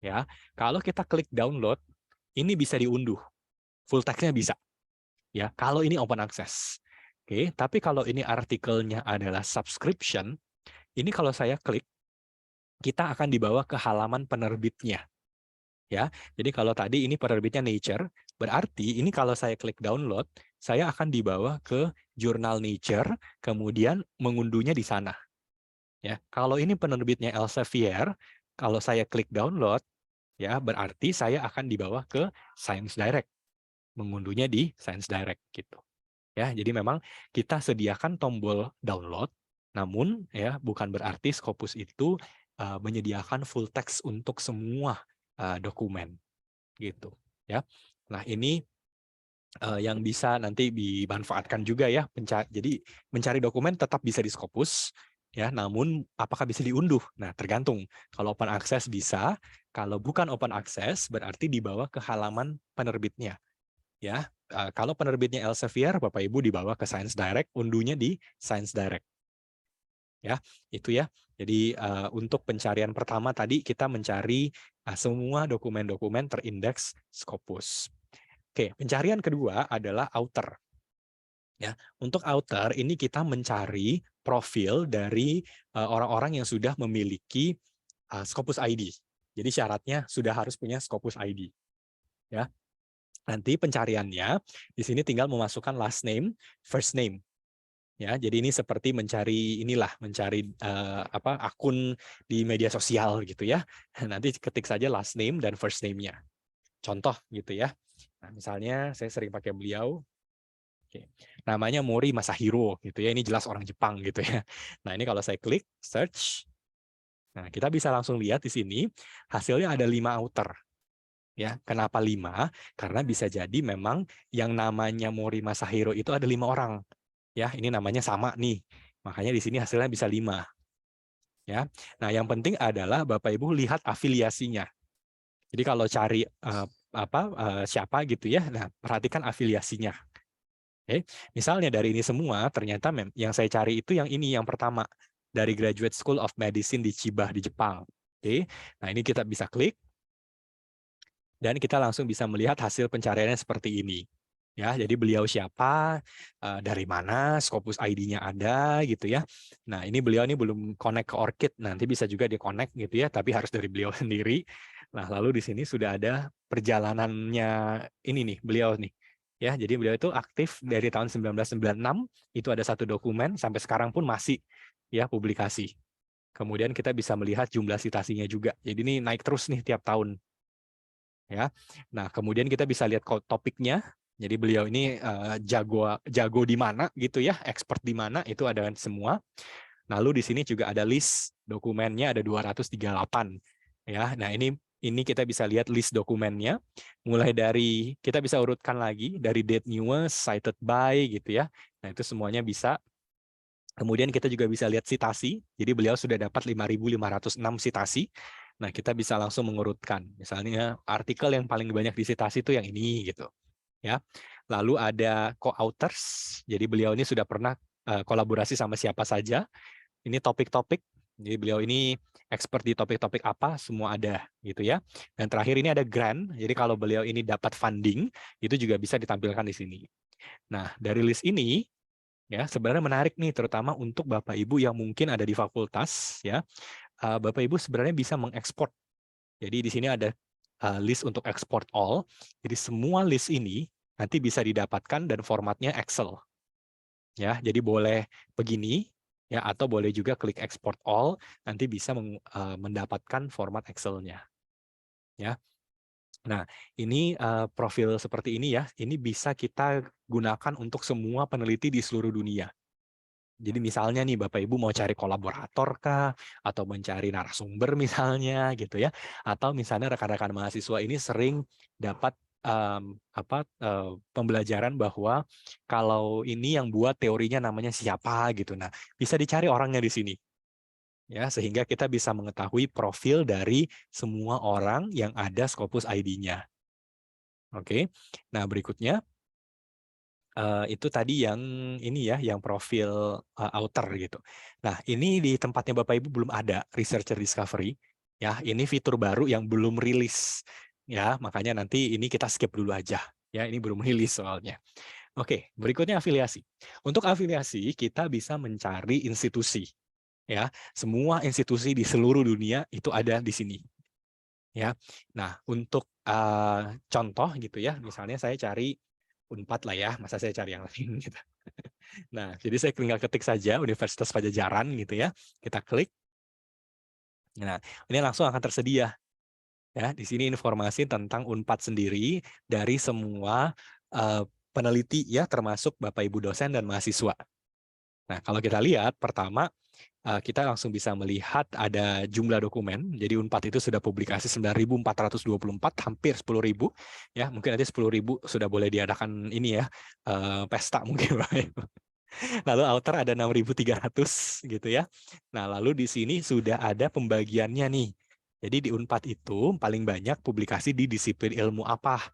Speaker 4: ya, kalau kita klik download, ini bisa diunduh, full text-nya bisa. Ya, kalau ini open access. Oke, tapi kalau ini artikelnya adalah subscription, ini kalau saya klik, kita akan dibawa ke halaman penerbitnya. Ya, jadi kalau tadi ini penerbitnya Nature, berarti ini kalau saya klik download, saya akan dibawa ke jurnal Nature, kemudian mengunduhnya di sana. Ya, kalau ini penerbitnya Elsevier, kalau saya klik download, ya berarti saya akan dibawa ke Science Direct, mengunduhnya di Science Direct gitu. Ya, jadi memang kita sediakan tombol download, namun ya bukan berarti Scopus itu menyediakan full text untuk semua dokumen gitu ya. Nah, ini yang bisa nanti dimanfaatkan juga ya. Jadi mencari dokumen tetap bisa di Scopus ya, namun apakah bisa diunduh? Nah, tergantung. Kalau open access bisa, kalau bukan open access berarti dibawa ke halaman penerbitnya. Ya, kalau penerbitnya Elsevier, Bapak Ibu dibawa ke Science Direct, unduhnya di Science Direct. Ya, itu ya. Jadi untuk pencarian pertama tadi kita mencari semua dokumen-dokumen terindeks Scopus. Oke, pencarian kedua adalah author. Ya, untuk author ini kita mencari profil dari orang-orang yang sudah memiliki Scopus ID. Jadi syaratnya sudah harus punya Scopus ID. Ya, nanti pencariannya di sini tinggal memasukkan last name, first name. Ya, jadi ini seperti mencari mencari akun di media sosial gitu ya. Nanti ketik saja last name dan first name-nya. Contoh gitu ya. Nah, misalnya saya sering pakai beliau. Oke. Namanya Mori Masahiro gitu ya. Ini jelas orang Jepang gitu ya. Nah, ini kalau saya klik search, nah kita bisa langsung lihat di sini hasilnya ada 5 author. Ya, kenapa 5? Karena bisa jadi memang yang namanya Mori Masahiro itu ada 5 orang. Ya, ini namanya sama nih. Makanya di sini hasilnya bisa 5. Ya. Nah, yang penting adalah Bapak Ibu lihat afiliasinya. Jadi kalau cari siapa gitu ya, nah perhatikan afiliasinya. Oke. Misalnya dari ini semua ternyata yang saya cari itu yang ini yang pertama dari Graduate School of Medicine di Chiba di Jepang. Oke. Nah, ini kita bisa klik dan kita langsung bisa melihat hasil pencariannya seperti ini. Ya, jadi beliau siapa, dari mana, Scopus ID-nya ada gitu ya. Nah, ini beliau ini belum connect ke ORCID, nanti bisa juga di-connect gitu ya, tapi harus dari beliau sendiri. Nah, lalu di sini sudah ada perjalanannya ini nih, beliau nih. Ya, jadi beliau itu aktif dari tahun 1996, itu ada 1 dokumen sampai sekarang pun masih ya publikasi. Kemudian kita bisa melihat jumlah citasinya juga. Jadi ini naik terus nih tiap tahun. Ya. Nah, kemudian kita bisa lihat topiknya. Jadi beliau ini jago di mana gitu ya, expert di mana itu ada semua. Lalu di sini juga ada list dokumennya ada 238 ya. Nah, ini kita bisa lihat list dokumennya mulai dari kita bisa urutkan lagi dari date newest, cited by gitu ya. Nah, itu semuanya bisa. Kemudian kita juga bisa lihat citasi. Jadi beliau sudah dapat 5.506 citasi. Nah, kita bisa langsung mengurutkan. Misalnya artikel yang paling banyak disitasi itu yang ini gitu. Ya. Lalu ada co-authors. Jadi beliau ini sudah pernah kolaborasi sama siapa saja. Ini topik-topik. Jadi beliau ini expert di topik-topik apa, semua ada gitu ya. Dan terakhir ini ada grant. Jadi kalau beliau ini dapat funding, itu juga bisa ditampilkan di sini. Nah, dari list ini ya sebenarnya menarik nih terutama untuk Bapak Ibu yang mungkin ada di fakultas ya. Bapak Ibu sebenarnya bisa mengekspor. Jadi di sini ada list untuk export all. Jadi semua list ini nanti bisa didapatkan dan formatnya Excel. Ya, jadi boleh begini ya atau boleh juga klik export all nanti bisa mendapatkan format Excel-nya. Ya. Nah, ini profil seperti ini ya. Ini bisa kita gunakan untuk semua peneliti di seluruh dunia. Jadi misalnya nih Bapak Ibu mau cari kolaborator kah atau mencari narasumber misalnya gitu ya. Atau misalnya rekan-rekan mahasiswa ini sering dapat pembelajaran bahwa kalau ini yang buat teorinya namanya siapa gitu. Nah, bisa dicari orangnya di sini. Ya, sehingga kita bisa mengetahui profil dari semua orang yang ada Scopus ID-nya. Oke. Nah, berikutnya itu tadi yang ini ya, yang profil author gitu. Nah, ini di tempatnya Bapak Ibu belum ada researcher discovery. Ya, ini fitur baru yang belum rilis. Ya, makanya nanti ini kita skip dulu aja. Ya, ini belum rilis soalnya. Oke, berikutnya afiliasi. Untuk afiliasi kita bisa mencari institusi. Ya, semua institusi di seluruh dunia itu ada di sini. Ya, nah untuk contoh gitu ya, misalnya saya cari Unpad lah ya, masa saya cari yang lain gitu. Nah, jadi saya tinggal ketik saja Universitas Padjadjaran gitu ya, kita klik. Nah, ini langsung akan tersedia. Ya, di sini informasi tentang Unpad sendiri dari semua peneliti ya, termasuk Bapak Ibu dosen dan mahasiswa. Nah, kalau kita lihat pertama kita langsung bisa melihat ada jumlah dokumen. Jadi Unpad itu sudah publikasi 9.424, hampir 10.000. Ya, mungkin nanti 10.000 sudah boleh diadakan ini ya, pesta mungkin. Lalu author ada 6.300 gitu ya. Nah, lalu di sini sudah ada pembagiannya nih. Jadi di Unpad itu paling banyak publikasi di disiplin ilmu apa?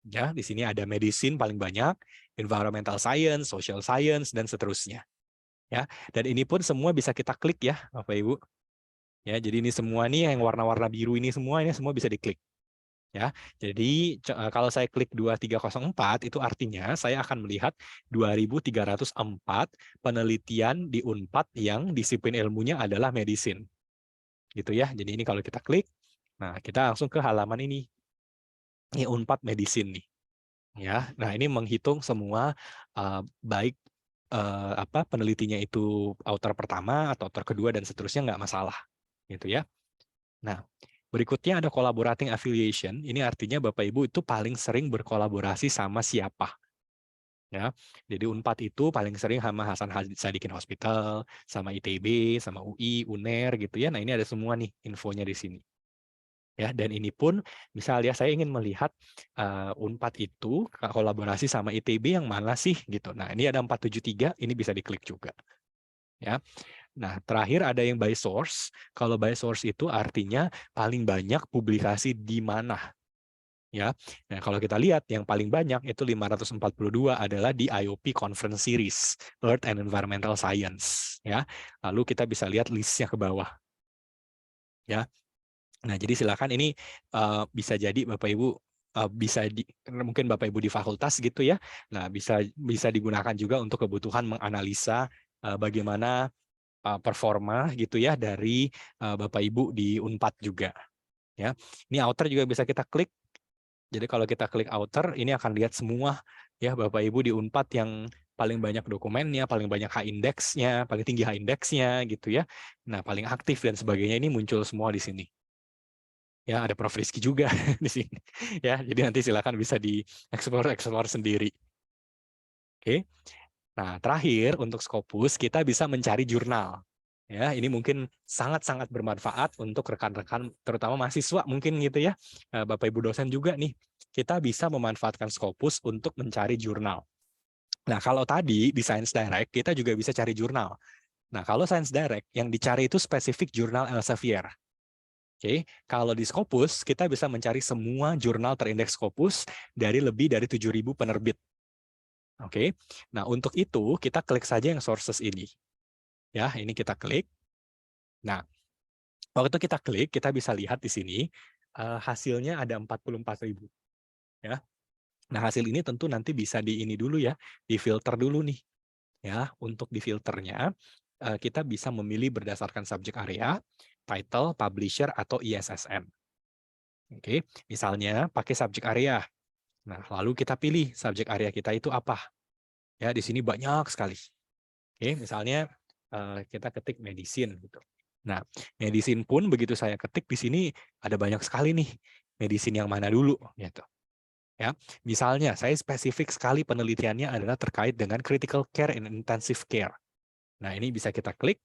Speaker 4: Ya, di sini ada medicine paling banyak, environmental science, social science, dan seterusnya. Ya, dan ini pun semua bisa kita klik ya, Bapak Ibu. Ya, jadi ini semua nih yang warna-warna biru ini semua bisa diklik. Ya, jadi kalau saya klik 2304 itu artinya saya akan melihat 2304 penelitian di Unpad yang disiplin ilmunya adalah medicine. Gitu ya. Jadi ini kalau kita klik, nah kita langsung ke halaman ini. Ini Unpad medicine nih. Ya, nah ini menghitung semua baik penelitinya itu author pertama atau author kedua dan seterusnya nggak masalah, gitu ya. Nah, berikutnya ada collaborating affiliation. Ini artinya Bapak Ibu itu paling sering berkolaborasi sama siapa. Ya, jadi Unpad itu paling sering sama Hasan Sadikin Hospital, sama ITB, sama UI, UNER gitu ya. Nah, ini ada semua nih infonya di sini. Ya, dan ini pun misalnya saya ingin melihat Unpad itu kolaborasi sama ITB yang mana sih gitu. Nah, ini ada 473, ini bisa diklik juga. Ya. Nah, terakhir ada yang by source. Kalau by source itu artinya paling banyak publikasi di mana. Ya. Nah, kalau kita lihat yang paling banyak itu 542 adalah di IOP Conference Series, Earth and Environmental Science, ya. Lalu kita bisa lihat listnya ke bawah. Ya. Nah, jadi silakan ini bisa jadi Bapak Ibu mungkin Bapak Ibu di fakultas gitu ya. Nah, bisa digunakan juga untuk kebutuhan menganalisa bagaimana performa gitu ya dari Bapak Ibu di Unpad juga. Ya, ini author juga bisa kita klik. Jadi kalau kita klik author, ini akan lihat semua ya Bapak Ibu di Unpad yang paling banyak dokumennya, paling banyak H-index-nya, paling tinggi H-index-nya gitu ya. Nah, paling aktif dan sebagainya ini muncul semua di sini. Ya, ada Prof. Rizky juga di sini. Ya, jadi nanti silakan bisa dieksplor sendiri. Oke. Nah, terakhir untuk Scopus kita bisa mencari jurnal. Ya, ini mungkin sangat-sangat bermanfaat untuk rekan-rekan terutama mahasiswa mungkin gitu ya. Bapak Ibu dosen juga nih. Kita bisa memanfaatkan Scopus untuk mencari jurnal. Nah, kalau tadi di Science Direct kita juga bisa cari jurnal. Nah, kalau Science Direct yang dicari itu spesifik jurnal Elsevier. Oke, kalau di Scopus kita bisa mencari semua jurnal terindeks Scopus dari lebih dari 7.000 penerbit. Oke, nah untuk itu kita klik saja yang sources ini. Ya, ini kita klik. Nah, waktu kita klik kita bisa lihat di sini hasilnya ada 44.000. Ya, nah hasil ini tentu nanti bisa di ini dulu ya, difilter dulu nih. Ya, untuk difilternya kita bisa memilih berdasarkan subjek area, title, publisher, atau ISSN. Oke, misalnya pakai subjek area. Nah, lalu kita pilih subjek area kita itu apa. Ya, di sini banyak sekali. Oke, misalnya kita ketik medicine gitu. Nah, medicine pun begitu saya ketik di sini ada banyak sekali nih. Medicine yang mana dulu gitu. Ya, misalnya saya spesifik sekali penelitiannya adalah terkait dengan critical care and intensive care. Nah, ini bisa kita klik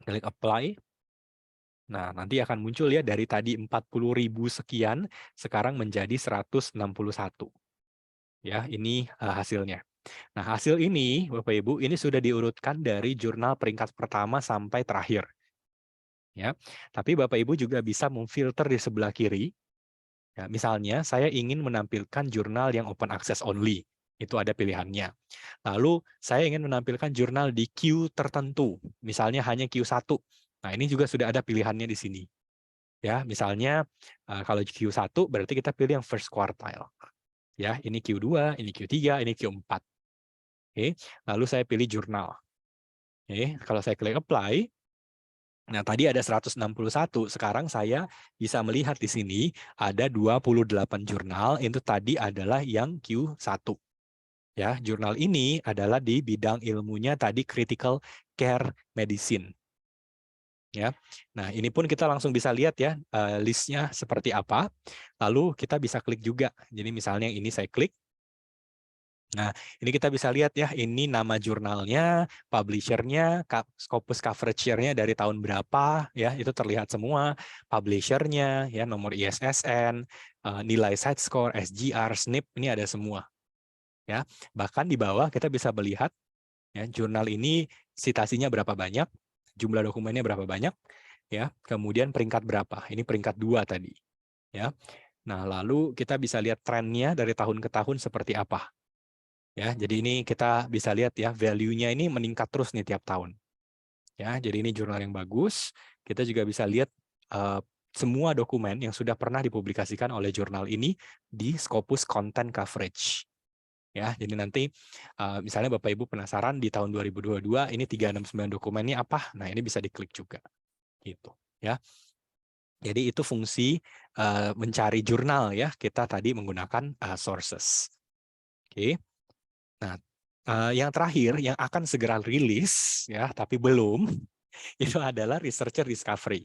Speaker 4: apply. Nah, nanti akan muncul ya dari tadi 40.000 sekian, sekarang menjadi 161. Ya, ini hasilnya. Nah, hasil ini, Bapak Ibu, ini sudah diurutkan dari jurnal peringkat pertama sampai terakhir. Ya, tapi Bapak Ibu juga bisa memfilter di sebelah kiri. Ya, misalnya, saya ingin menampilkan jurnal yang open access only. Itu ada pilihannya. Lalu, saya ingin menampilkan jurnal di Q tertentu. Misalnya hanya Q1. Nah, ini juga sudah ada pilihannya di sini. Ya, misalnya kalau Q1 berarti kita pilih yang first quartile. Ya, ini Q2, ini Q3, ini Q4. Oke, lalu saya pilih jurnal. Oke, kalau saya klik apply, nah tadi ada 161, sekarang saya bisa melihat di sini ada 28 jurnal, itu tadi adalah yang Q1. Ya, jurnal ini adalah di bidang ilmunya tadi critical care medicine. Ya, nah ini pun kita langsung bisa lihat ya listnya seperti apa. Lalu kita bisa klik juga. Jadi misalnya ini saya klik. Nah ini kita bisa lihat ya ini nama jurnalnya, publishernya, Scopus coverage share-nya dari tahun berapa ya itu terlihat semua. Publishernya ya nomor ISSN, nilai site score, SGR, SNP ini ada semua. Ya bahkan di bawah kita bisa melihat ya jurnal ini citasinya berapa banyak, jumlah dokumennya berapa banyak. Ya, kemudian peringkat berapa? Ini peringkat 2 tadi. Ya. Nah, lalu kita bisa lihat trennya dari tahun ke tahun seperti apa. Ya, jadi ini kita bisa lihat ya, value-nya ini meningkat terus nih tiap tahun. Ya, jadi ini jurnal yang bagus. Kita juga bisa lihat semua dokumen yang sudah pernah dipublikasikan oleh jurnal ini di Scopus Content Coverage. Ya, jadi nanti misalnya Bapak Ibu penasaran di tahun 2022 ini 369 dokumennya apa? Nah, ini bisa diklik juga. Gitu, ya. Jadi itu fungsi mencari jurnal ya. Kita tadi menggunakan sources. Oke. Nah, yang terakhir yang akan segera rilis ya, tapi belum, itu adalah researcher discovery.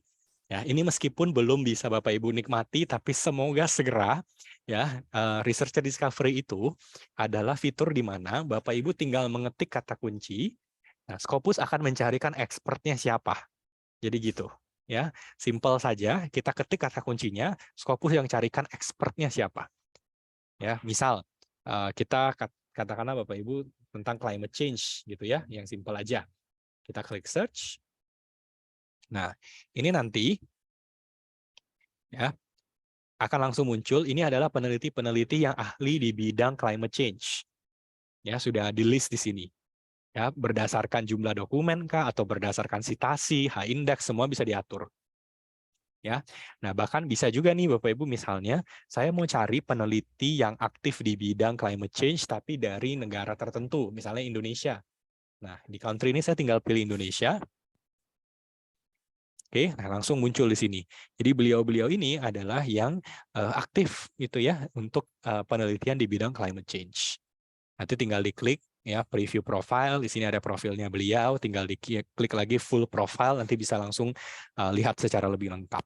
Speaker 4: Ya, ini meskipun belum bisa Bapak Ibu nikmati, tapi semoga segera ya. Researcher discovery itu adalah fitur di mana Bapak Ibu tinggal mengetik kata kunci. Nah, Scopus akan mencarikan expertnya siapa. Jadi gitu. Ya, simple saja. Kita ketik kata kuncinya, Scopus yang carikan expertnya siapa. Ya, misal kita katakanlah Bapak Ibu tentang climate change gitu ya, yang simple aja. Kita klik search. Nah, ini nanti ya akan langsung muncul. Ini adalah peneliti-peneliti yang ahli di bidang climate change. Ya, sudah di list di sini. Ya, berdasarkan jumlah dokumen kah atau berdasarkan citasi, H-index semua bisa diatur. Ya. Nah, bahkan bisa juga nih Bapak Ibu misalnya saya mau cari peneliti yang aktif di bidang climate change tapi dari negara tertentu, misalnya Indonesia. Nah, di country ini saya tinggal pilih Indonesia. Oke, nah langsung muncul di sini. Jadi beliau-beliau ini adalah yang aktif gitu ya untuk penelitian di bidang climate change. Nanti tinggal diklik ya preview profile, di sini ada profilnya beliau, tinggal diklik lagi full profile, nanti bisa langsung lihat secara lebih lengkap.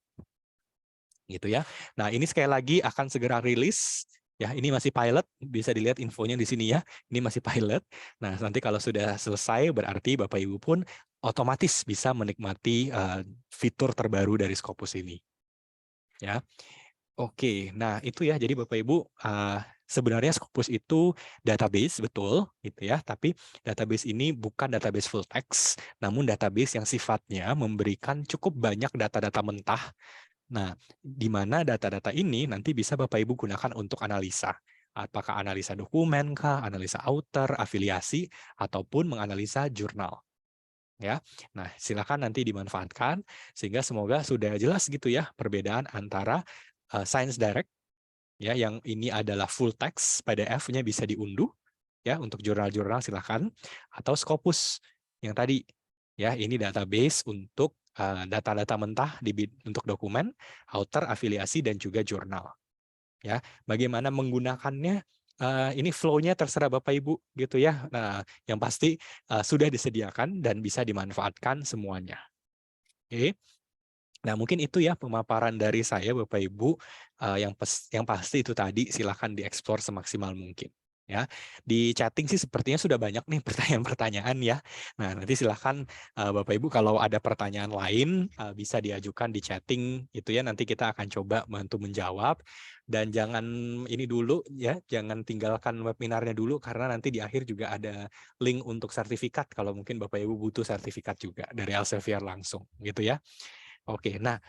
Speaker 4: Gitu ya. Nah, ini sekali lagi akan segera rilis. Ya, ini masih pilot, bisa dilihat infonya di sini ya. Ini masih pilot. Nah, nanti kalau sudah selesai berarti Bapak Ibu pun otomatis bisa menikmati fitur terbaru dari Scopus ini. Ya. Oke, nah itu ya. Jadi Bapak Ibu sebenarnya Scopus itu database betul gitu ya, tapi database ini bukan database full text, namun database yang sifatnya memberikan cukup banyak data-data mentah. Nah, di mana data-data ini nanti bisa Bapak Ibu gunakan untuk analisa. Apakah analisa dokumen kah, analisa author, afiliasi, ataupun menganalisa jurnal. Ya, nah silakan nanti dimanfaatkan sehingga semoga sudah jelas gitu ya perbedaan antara Science Direct ya yang ini adalah full text PDF-nya bisa diunduh ya untuk jurnal-jurnal silakan, atau Scopus yang tadi ya ini database untuk data-data mentah untuk dokumen, author, afiliasi dan juga jurnal. Ya, bagaimana menggunakannya ini flow-nya terserah Bapak Ibu gitu ya. Nah, yang pasti sudah disediakan dan bisa dimanfaatkan semuanya. Oke. Nah, mungkin itu ya pemaparan dari saya Bapak Ibu yang pasti itu tadi silakan dieksplor semaksimal mungkin. Ya, di chatting sih sepertinya sudah banyak nih pertanyaan-pertanyaan ya. Nah, nanti silakan Bapak Ibu kalau ada pertanyaan lain bisa diajukan di chatting itu ya. Nanti kita akan coba bantu menjawab dan jangan ini dulu ya, jangan tinggalkan webinarnya dulu karena nanti di akhir juga ada link untuk sertifikat kalau mungkin Bapak Ibu butuh sertifikat juga dari Elsevier langsung gitu ya. Oke, nah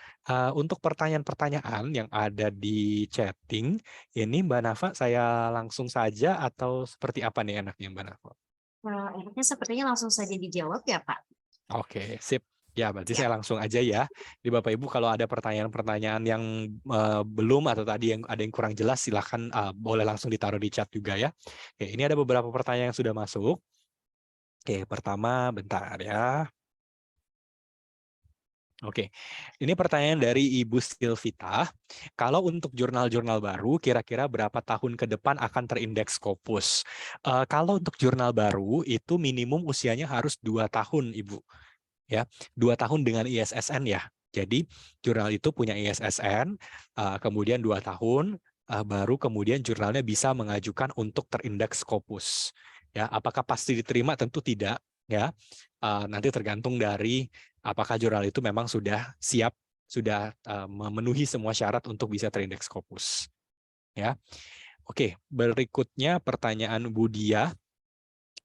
Speaker 4: untuk pertanyaan-pertanyaan yang ada di chatting, ini Mbak Nafa saya langsung saja atau seperti apa nih enaknya Mbak Nafa?
Speaker 2: Enaknya sepertinya langsung saja dijawab ya Pak.
Speaker 4: Oke, sip. Ya, berarti
Speaker 2: Ya.
Speaker 4: saya langsung aja ya. Di Bapak Ibu kalau ada pertanyaan-pertanyaan yang belum atau tadi yang ada yang kurang jelas, silahkan boleh langsung ditaruh di chat juga ya. Oke, ini ada beberapa pertanyaan yang sudah masuk. Oke, pertama bentar ya. Oke, ini pertanyaan dari Ibu Silvita. Kalau untuk jurnal-jurnal baru, kira-kira berapa tahun ke depan akan terindeks Scopus? Kalau untuk jurnal baru, itu minimum usianya harus 2 tahun, Ibu. Ya, 2 tahun dengan ISSN ya. Jadi, jurnal itu punya ISSN, kemudian 2 tahun, baru kemudian jurnalnya bisa mengajukan untuk terindeks Scopus. Ya, apakah pasti diterima? Tentu tidak. Ya, nanti tergantung dari apakah jurnal itu memang sudah siap, sudah memenuhi semua syarat untuk bisa terindeks Scopus. Ya, oke. Berikutnya pertanyaan Budia.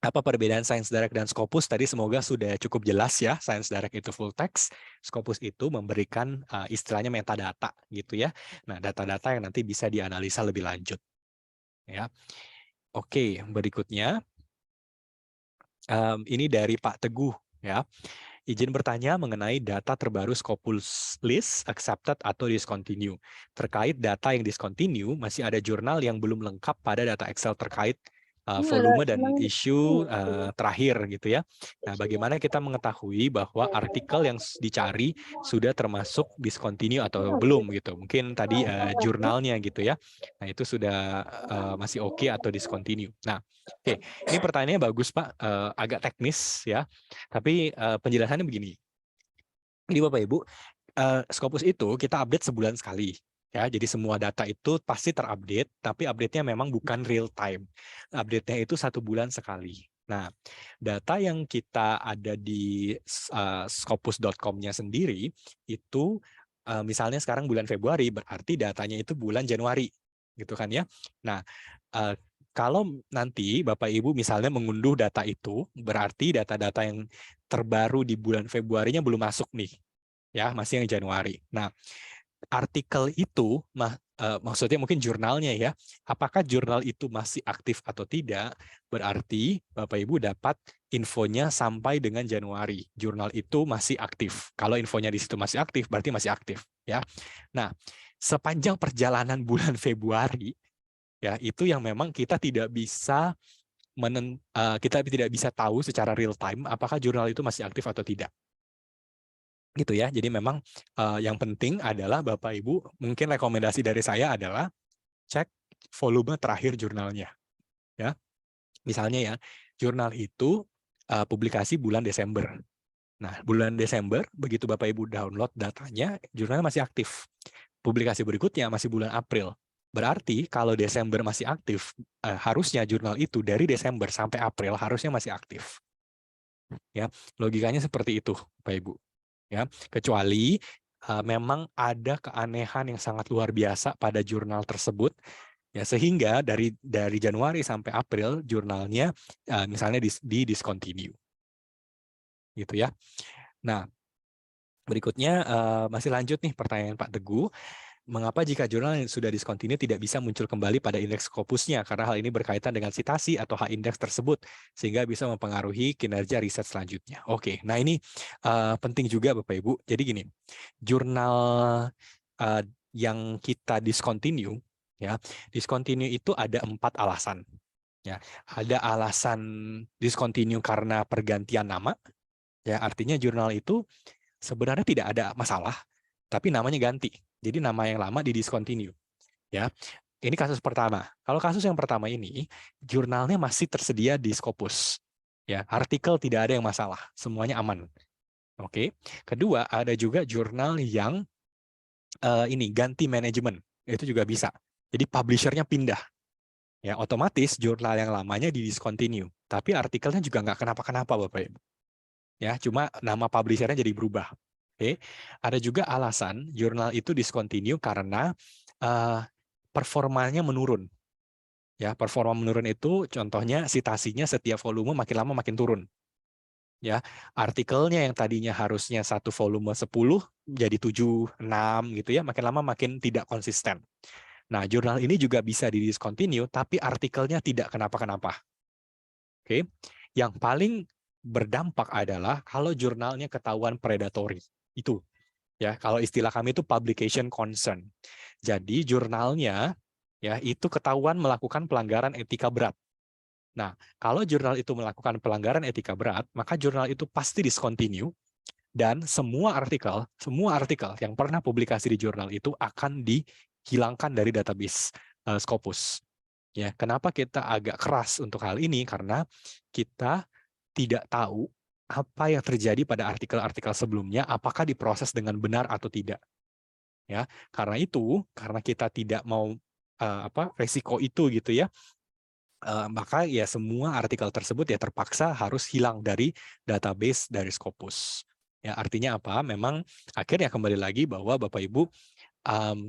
Speaker 4: Apa perbedaan Science Direct dan Scopus? Tadi semoga sudah cukup jelas ya. Science Direct itu full text, Scopus itu memberikan istilahnya metadata gitu ya. Nah, data-data yang nanti bisa dianalisa lebih lanjut. Ya. Oke, berikutnya ini dari Pak Teguh ya. Izin bertanya mengenai data terbaru Scopus list, accepted atau discontinue. Terkait data yang discontinue, masih ada jurnal yang belum lengkap pada data Excel terkait volume dan isu terakhir gitu ya. Nah, bagaimana kita mengetahui bahwa artikel yang dicari sudah termasuk discontinue atau belum gitu. Mungkin tadi jurnalnya gitu ya. Nah, itu sudah masih oke atau discontinue. Nah, oke, ini pertanyaannya bagus Pak, agak teknis ya. Tapi penjelasannya begini. Jadi Bapak Ibu, Scopus itu kita update sebulan sekali. Ya, jadi semua data itu pasti terupdate, tapi update-nya memang bukan real time. Update-nya itu 1 bulan sekali. Nah, data yang kita ada di scopus.com-nya sendiri, itu misalnya sekarang bulan Februari, berarti datanya itu bulan Januari. Gitu kan ya. Nah, kalau nanti Bapak Ibu misalnya mengunduh data itu, berarti data-data yang terbaru di bulan Februarinya belum masuk nih. Ya, masih yang Januari. Nah, artikel itu maksudnya mungkin jurnalnya ya. Apakah jurnal itu masih aktif atau tidak? Berarti Bapak Ibu dapat infonya sampai dengan Januari. Jurnal itu masih aktif. Kalau infonya di situ masih aktif, berarti masih aktif ya. Nah, sepanjang perjalanan bulan Februari ya, itu yang memang kita tidak bisa kita tidak bisa tahu secara real time apakah jurnal itu masih aktif atau tidak. Gitu ya. Jadi memang yang penting adalah Bapak Ibu, mungkin rekomendasi dari saya adalah cek volume terakhir jurnalnya. Ya. Misalnya ya, jurnal itu publikasi bulan Desember. Nah, bulan Desember begitu Bapak Ibu download datanya, jurnalnya masih aktif. Publikasi berikutnya masih bulan April. Berarti kalau Desember masih aktif, harusnya jurnal itu dari Desember sampai April harusnya masih aktif. Ya, logikanya seperti itu, Bapak Ibu. Ya, kecuali memang ada keanehan yang sangat luar biasa pada jurnal tersebut, ya sehingga dari Januari sampai April jurnalnya misalnya di discontinue, gitu ya. Nah, berikutnya masih lanjut nih pertanyaan Pak Teguh. Mengapa jika jurnal yang sudah discontinue tidak bisa muncul kembali pada indeks Scopusnya? Karena hal ini berkaitan dengan citasi atau H-index tersebut, sehingga bisa mempengaruhi kinerja riset selanjutnya. Oke, nah ini penting juga Bapak Ibu. Jadi gini, jurnal yang kita discontinue, ya, discontinue itu ada 4 alasan. Ya, ada alasan discontinue karena pergantian nama, ya artinya jurnal itu sebenarnya tidak ada masalah, tapi namanya ganti. Jadi nama yang lama di discontinue. Ya, ini kasus pertama. Kalau kasus yang pertama ini, jurnalnya masih tersedia di Scopus. Ya, artikel tidak ada yang masalah, semuanya aman. Oke. Kedua, ada juga jurnal yang ini ganti manajemen, itu juga bisa. Jadi publishernya pindah. Ya, otomatis jurnal yang lamanya di discontinue, tapi artikelnya juga nggak kenapa-kenapa, Bapak Ibu. Ya, cuma nama publishernya jadi berubah. Oke, ada juga alasan jurnal itu discontinue karena performanya menurun. Ya, performa menurun itu contohnya citasinya setiap volume makin lama makin turun. Ya, artikelnya yang tadinya harusnya satu volume 10 jadi 7, 6 gitu ya, makin lama makin tidak konsisten. Nah, jurnal ini juga bisa di discontinue tapi artikelnya tidak kenapa-kenapa. Oke. Yang paling berdampak adalah kalau jurnalnya ketahuan predatory. Itu ya, kalau istilah kami itu publication concern. Jadi jurnalnya ya itu ketahuan melakukan pelanggaran etika berat. Nah, kalau jurnal itu melakukan pelanggaran etika berat, maka jurnal itu pasti discontinue dan semua artikel yang pernah publikasi di jurnal itu akan dihilangkan dari database Scopus. Ya, kenapa kita agak keras untuk hal ini? Karena kita tidak tahu apa yang terjadi pada artikel-artikel sebelumnya, apakah diproses dengan benar atau tidak. Ya, karena kita tidak mau resiko itu gitu ya, maka ya semua artikel tersebut ya terpaksa harus hilang dari database dari Scopus. Ya, artinya apa? Memang akhirnya kembali lagi bahwa Bapak Ibu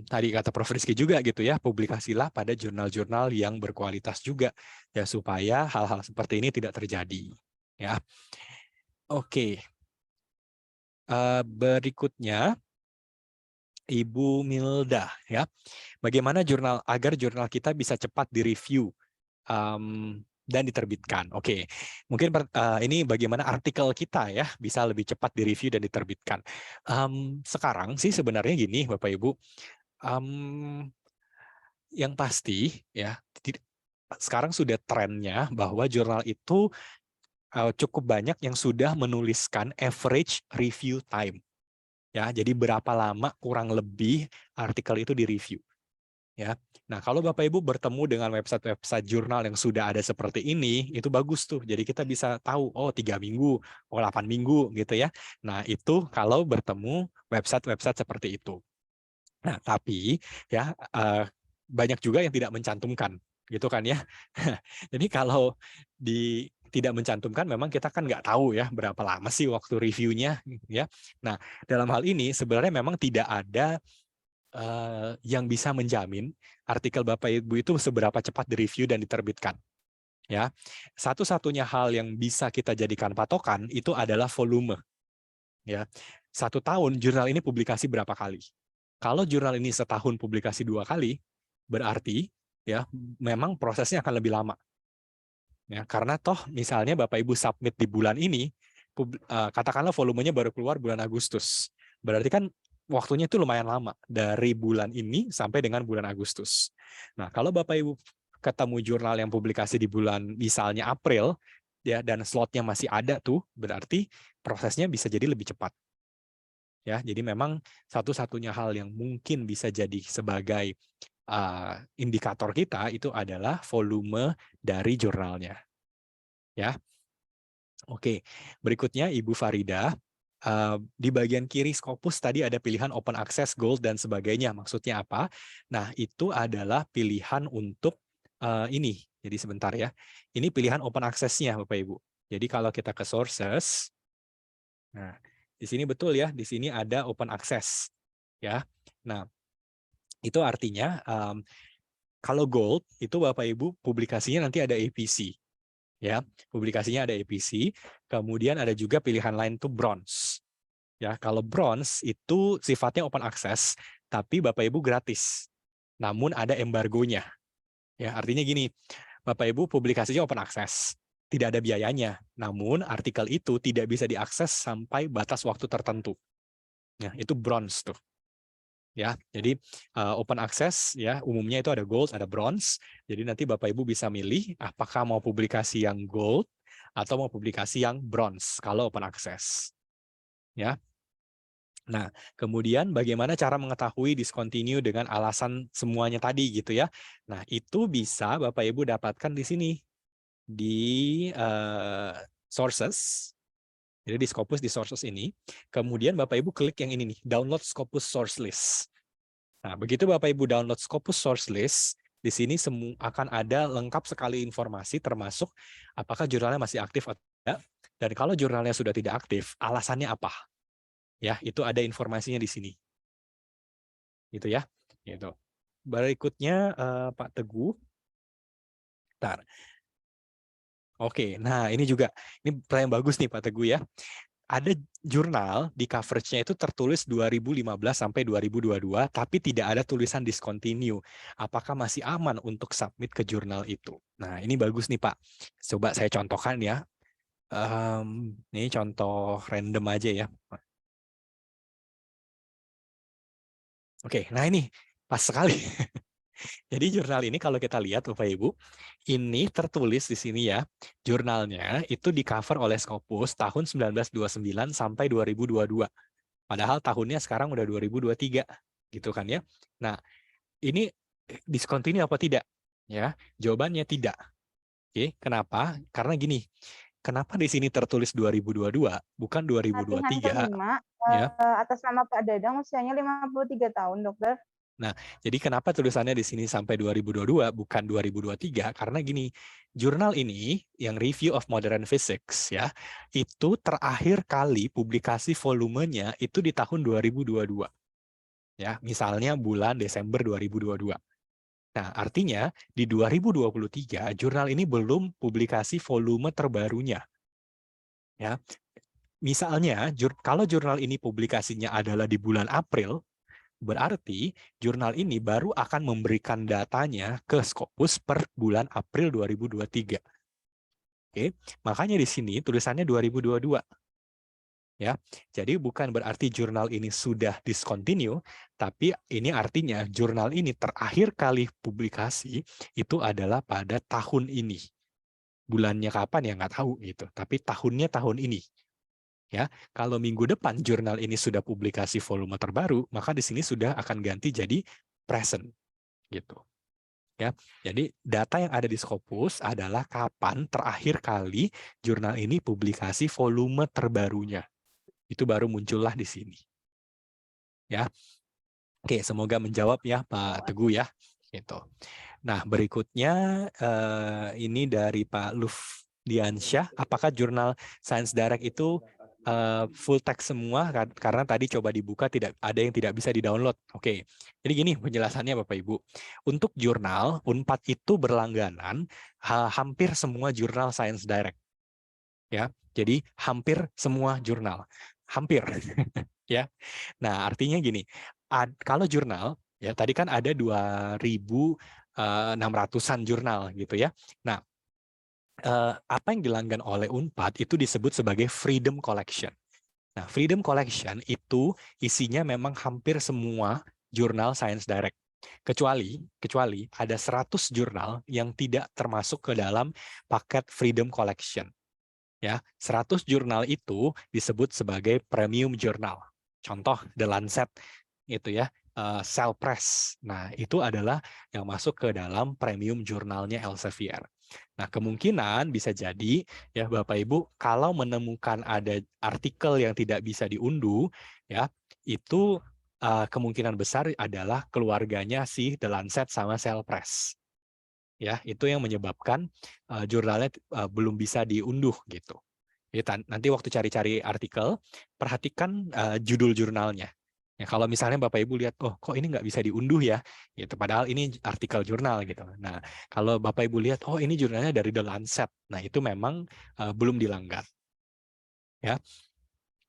Speaker 4: tadi kata Prof. Rizky juga gitu ya, publikasilah pada jurnal-jurnal yang berkualitas juga ya supaya hal-hal seperti ini tidak terjadi. Ya, oke. Berikutnya Ibu Milda ya, bagaimana agar jurnal kita bisa cepat direview dan diterbitkan. Oke, mungkin ini bagaimana artikel kita ya bisa lebih cepat direview dan diterbitkan. Sekarang sih sebenarnya gini, Bapak Ibu, yang pasti ya sekarang sudah trennya bahwa jurnal itu cukup banyak yang sudah menuliskan average review time. Ya, jadi berapa lama kurang lebih artikel itu direview. Ya. Nah, kalau Bapak Ibu bertemu dengan website-website jurnal yang sudah ada seperti ini, itu bagus tuh. Jadi kita bisa tahu, oh 3 minggu, oh 8 minggu gitu ya. Nah, itu kalau bertemu website-website seperti itu. Nah, tapi ya banyak juga yang tidak mencantumkan, gitu kan ya. Jadi kalau tidak mencantumkan, memang kita kan nggak tahu ya berapa lama sih waktu reviewnya ya. Nah, dalam hal ini sebenarnya memang tidak ada yang bisa menjamin artikel Bapak Ibu itu seberapa cepat direview dan diterbitkan. Ya, satu-satunya hal yang bisa kita jadikan patokan itu adalah volume. Ya, 1 tahun jurnal ini publikasi berapa kali? Kalau jurnal ini setahun publikasi 2 kali, berarti ya memang prosesnya akan lebih lama. Ya, karena toh misalnya Bapak Ibu submit di bulan ini, katakanlah volumenya baru keluar bulan Agustus. Berarti kan waktunya itu lumayan lama, dari bulan ini sampai dengan bulan Agustus. Nah, kalau Bapak Ibu ketemu jurnal yang publikasi di bulan misalnya April, ya dan slotnya masih ada tuh, berarti prosesnya bisa jadi lebih cepat. Ya, jadi memang satu-satunya hal yang mungkin bisa jadi sebagai indikator kita itu adalah volume dari jurnalnya. Ya, oke. Berikutnya Ibu Farida, di bagian kiri Scopus tadi ada pilihan open access, gold dan sebagainya. Maksudnya apa? Nah, itu adalah pilihan untuk ini. Jadi sebentar ya. Ini pilihan open access-nya Bapak Ibu. Jadi kalau kita ke sources, nah di sini betul ya. Di sini ada open access. Ya. Nah, itu artinya kalau gold itu Bapak Ibu publikasinya nanti ada APC. Ya, publikasinya ada APC, kemudian ada juga pilihan lain tuh bronze. Ya, kalau bronze itu sifatnya open access, tapi Bapak Ibu gratis. Namun ada embargonya. Ya, artinya gini, Bapak Ibu publikasinya open access, tidak ada biayanya. Namun artikel itu tidak bisa diakses sampai batas waktu tertentu. Ya, itu bronze tuh. Ya, jadi open access ya umumnya itu ada gold, ada bronze. Jadi nanti Bapak Ibu bisa milih apakah mau publikasi yang gold atau mau publikasi yang bronze kalau open access. Ya. Nah, kemudian bagaimana cara mengetahui discontinue dengan alasan semuanya tadi gitu ya. Nah, itu bisa Bapak Ibu dapatkan di sini di sources. Jadi di Scopus di sources ini, kemudian Bapak Ibu klik yang ini nih, download Scopus source list. Nah, begitu Bapak Ibu download Scopus source list, di sini semua akan ada lengkap sekali informasi termasuk apakah jurnalnya masih aktif atau tidak, dan kalau jurnalnya sudah tidak aktif, alasannya apa? Ya, itu ada informasinya di sini. Gitu ya. Gitu. Berikutnya Pak Teguh. Bentar. Oke, nah ini juga ini pertanyaan bagus nih Pak Teguh ya. Ada jurnal di coverage-nya itu tertulis 2015 sampai 2022, tapi tidak ada tulisan discontinue. Apakah masih aman untuk submit ke jurnal itu? Nah, ini bagus nih Pak. Coba saya contohkan ya. Ini contoh random aja ya. Oke, nah ini pas sekali. Jadi jurnal ini kalau kita lihat Bapak Ibu, ini tertulis di sini ya, jurnalnya itu di cover oleh Scopus tahun 1929 sampai 2022. Padahal tahunnya sekarang udah 2023, gitu kan ya. Nah, ini discontinue apa tidak? Ya, jawabannya tidak. Oke, kenapa? Karena gini, kenapa di sini tertulis 2022 bukan 2023?
Speaker 5: Latihan kelima,
Speaker 4: Ya.
Speaker 5: atas nama Pak Dadang usianya 53 tahun, dokter.
Speaker 4: Nah, jadi kenapa tulisannya di sini sampai 2022 bukan 2023? Karena gini, jurnal ini yang Review of Modern Physics ya, itu terakhir kali publikasi volumenya itu di tahun 2022. Ya, misalnya bulan Desember 2022. Nah, artinya di 2023 jurnal ini belum publikasi volume terbarunya. Ya. Misalnya kalau jurnal ini publikasinya adalah di bulan April, Berarti jurnal ini baru akan memberikan datanya ke Scopus per bulan April 2023. Oke, makanya di sini tulisannya 2022. Ya, jadi bukan berarti jurnal ini sudah discontinue, tapi ini artinya jurnal ini terakhir kali publikasi itu adalah pada tahun ini. Bulannya kapan ya nggak tahu gitu, tapi tahunnya tahun ini. Ya, kalau minggu depan jurnal ini sudah publikasi volume terbaru, maka di sini sudah akan ganti jadi present gitu. Ya, jadi data yang ada di Scopus adalah kapan terakhir kali jurnal ini publikasi volume terbarunya. Itu baru muncullah di sini. Ya. Oke, semoga menjawab ya Pak Teguh ya. Gitu. Nah, berikutnya ini dari Pak Lufdiansyah, apakah jurnal Science Direct itu full text semua? Karena tadi coba dibuka tidak ada yang tidak bisa di-download. Oke. Jadi gini penjelasannya Bapak Ibu. Untuk jurnal Unpad itu berlangganan hampir semua jurnal Science Direct. Ya. Jadi hampir semua jurnal. Hampir. Ya. Nah, artinya gini, kalau jurnal ya tadi kan ada 2.600-an jurnal gitu ya. Nah, apa yang dilanggan oleh Unpad itu disebut sebagai Freedom Collection. Nah, Freedom Collection itu isinya memang hampir semua jurnal Science Direct. Kecuali ada 100 jurnal yang tidak termasuk ke dalam paket Freedom Collection. Ya, 100 jurnal itu disebut sebagai premium journal. Contoh The Lancet itu ya, Cell Press. Nah, itu adalah yang masuk ke dalam premium jurnalnya Elsevier. Nah, kemungkinan bisa jadi ya Bapak Ibu kalau menemukan ada artikel yang tidak bisa diunduh ya, itu kemungkinan besar adalah keluarganya si The Lancet sama Cell Press. Ya, itu yang menyebabkan jurnalnya belum bisa diunduh gitu. Jadi nanti waktu cari-cari artikel, perhatikan judul jurnalnya. Ya, kalau misalnya Bapak Ibu lihat, oh kok ini nggak bisa diunduh ya, gitu. Padahal ini artikel jurnal gitu. Nah, kalau Bapak Ibu lihat, oh ini jurnalnya dari The Lancet, nah itu memang belum dilanggar. Ya,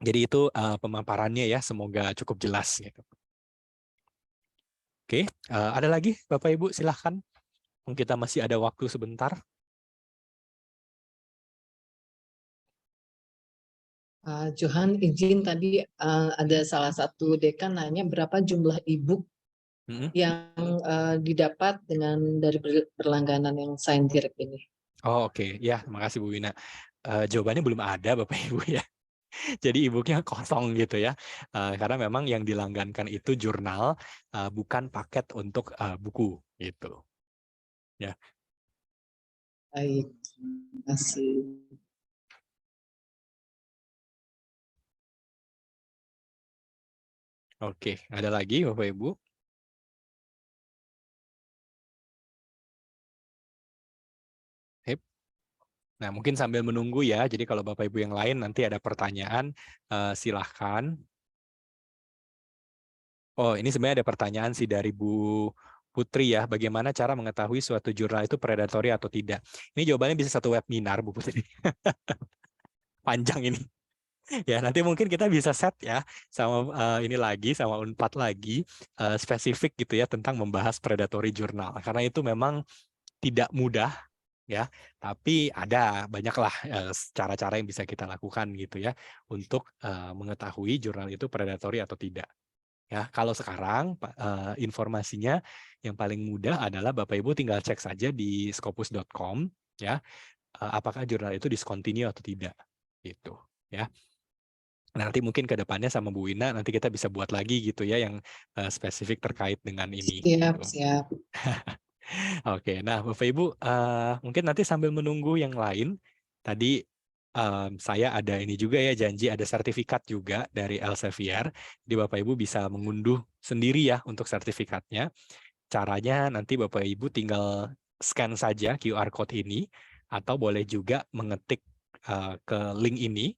Speaker 4: jadi itu pemaparannya ya, semoga cukup jelas gitu. Oke, ada lagi Bapak Ibu silahkan. Kita masih ada waktu sebentar.
Speaker 1: Johan, izin tadi ada salah satu dekan nanya berapa jumlah e-book yang didapat dari berlangganan yang Science Direct ini.
Speaker 4: Oh oke, ya terima kasih Bu Wina. Jawabannya belum ada Bapak Ibu ya. Jadi e-booknya kosong gitu ya. Karena memang yang dilanggankan itu jurnal, bukan paket untuk buku gitu. Ya.
Speaker 1: Baik, terima kasih.
Speaker 4: Oke, ada lagi Bapak Ibu? Nah, mungkin sambil menunggu ya. Jadi kalau Bapak Ibu yang lain nanti ada pertanyaan, silahkan. Oh, ini sebenarnya ada pertanyaan sih dari Bu Putri ya. Bagaimana cara mengetahui suatu jurnal itu predatory atau tidak? Ini jawabannya bisa satu webinar, Bu Putri. Panjang ini. Ya, nanti mungkin kita bisa set ya sama ini lagi sama Unpad lagi spesifik gitu ya tentang membahas predatory jurnal. Karena itu memang tidak mudah ya, tapi ada banyaklah cara-cara yang bisa kita lakukan gitu ya untuk mengetahui jurnal itu predatory atau tidak. Ya, kalau sekarang informasinya yang paling mudah adalah Bapak Ibu tinggal cek saja di scopus.com ya, apakah jurnal itu discontinue atau tidak gitu ya. Nanti mungkin ke depannya sama Bu Wina nanti kita bisa buat lagi gitu ya yang spesifik terkait dengan ini.
Speaker 1: Siap,
Speaker 4: Gitu.
Speaker 1: siap.
Speaker 4: Oke, nah Bapak Ibu mungkin nanti sambil menunggu yang lain, tadi saya ada ini juga ya janji ada sertifikat juga dari Elsevier, jadi Bapak Ibu bisa mengunduh sendiri ya untuk sertifikatnya. Caranya nanti Bapak Ibu tinggal scan saja QR code ini, atau boleh juga mengetik ke link ini.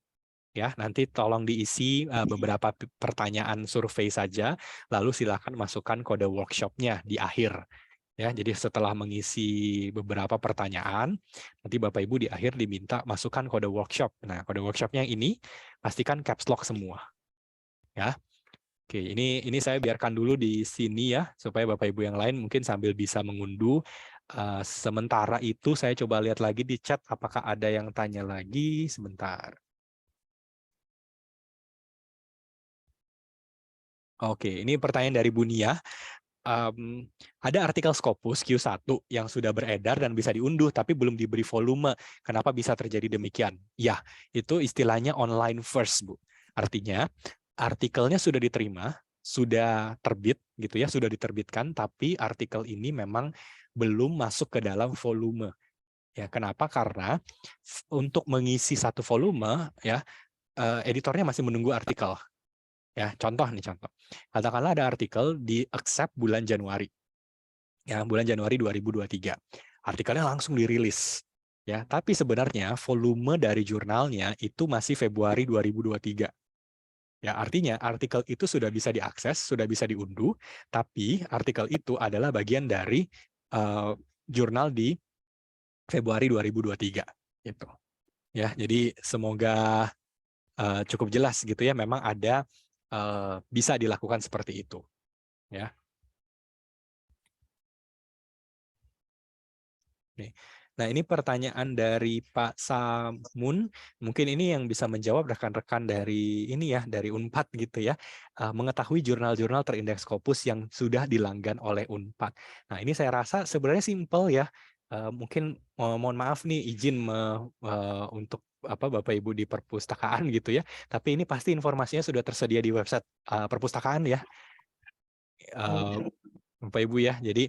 Speaker 4: Ya, nanti tolong diisi beberapa pertanyaan survei saja, lalu silakan masukkan kode workshop-nya di akhir. Ya, jadi setelah mengisi beberapa pertanyaan, nanti Bapak Ibu di akhir diminta masukkan kode workshop. Nah, kode workshop-nya yang ini pastikan caps lock semua. Ya. Oke, ini saya biarkan dulu di sini ya, supaya Bapak Ibu yang lain mungkin sambil bisa mengunduh. Sementara itu saya coba lihat lagi di chat apakah ada yang tanya lagi. Sebentar. Oke, ini pertanyaan dari Bunia. Ada artikel Scopus Q1 yang sudah beredar dan bisa diunduh, tapi belum diberi volume. Kenapa bisa terjadi demikian? Ya, itu istilahnya online first, Bu. Artinya, artikelnya sudah diterima, sudah terbit, gitu ya, sudah diterbitkan, tapi artikel ini memang belum masuk ke dalam volume. Ya, kenapa? Karena untuk mengisi satu volume, ya, editornya masih menunggu artikel. Ya, contoh. Katakanlah ada artikel di accept bulan Januari. Ya, bulan Januari 2023. Artikelnya langsung dirilis. Ya, tapi sebenarnya volume dari jurnalnya itu masih Februari 2023. Ya, artinya artikel itu sudah bisa diakses, sudah bisa diunduh, tapi artikel itu adalah bagian dari jurnal di Februari 2023 gitu. Ya, jadi semoga cukup jelas gitu ya, memang ada bisa dilakukan seperti itu, ya. Oke. Nah, ini pertanyaan dari Pak Samun. Mungkin ini yang bisa menjawab rekan-rekan dari ini ya, dari Unpad gitu ya. Mengetahui jurnal-jurnal terindeks Scopus yang sudah dilanggan oleh Unpad. Nah, ini saya rasa sebenarnya simpel ya. Mungkin mohon maaf nih izin untuk Bapak Ibu di perpustakaan gitu ya. Tapi ini pasti informasinya sudah tersedia di website perpustakaan ya. Bapak Ibu ya. Jadi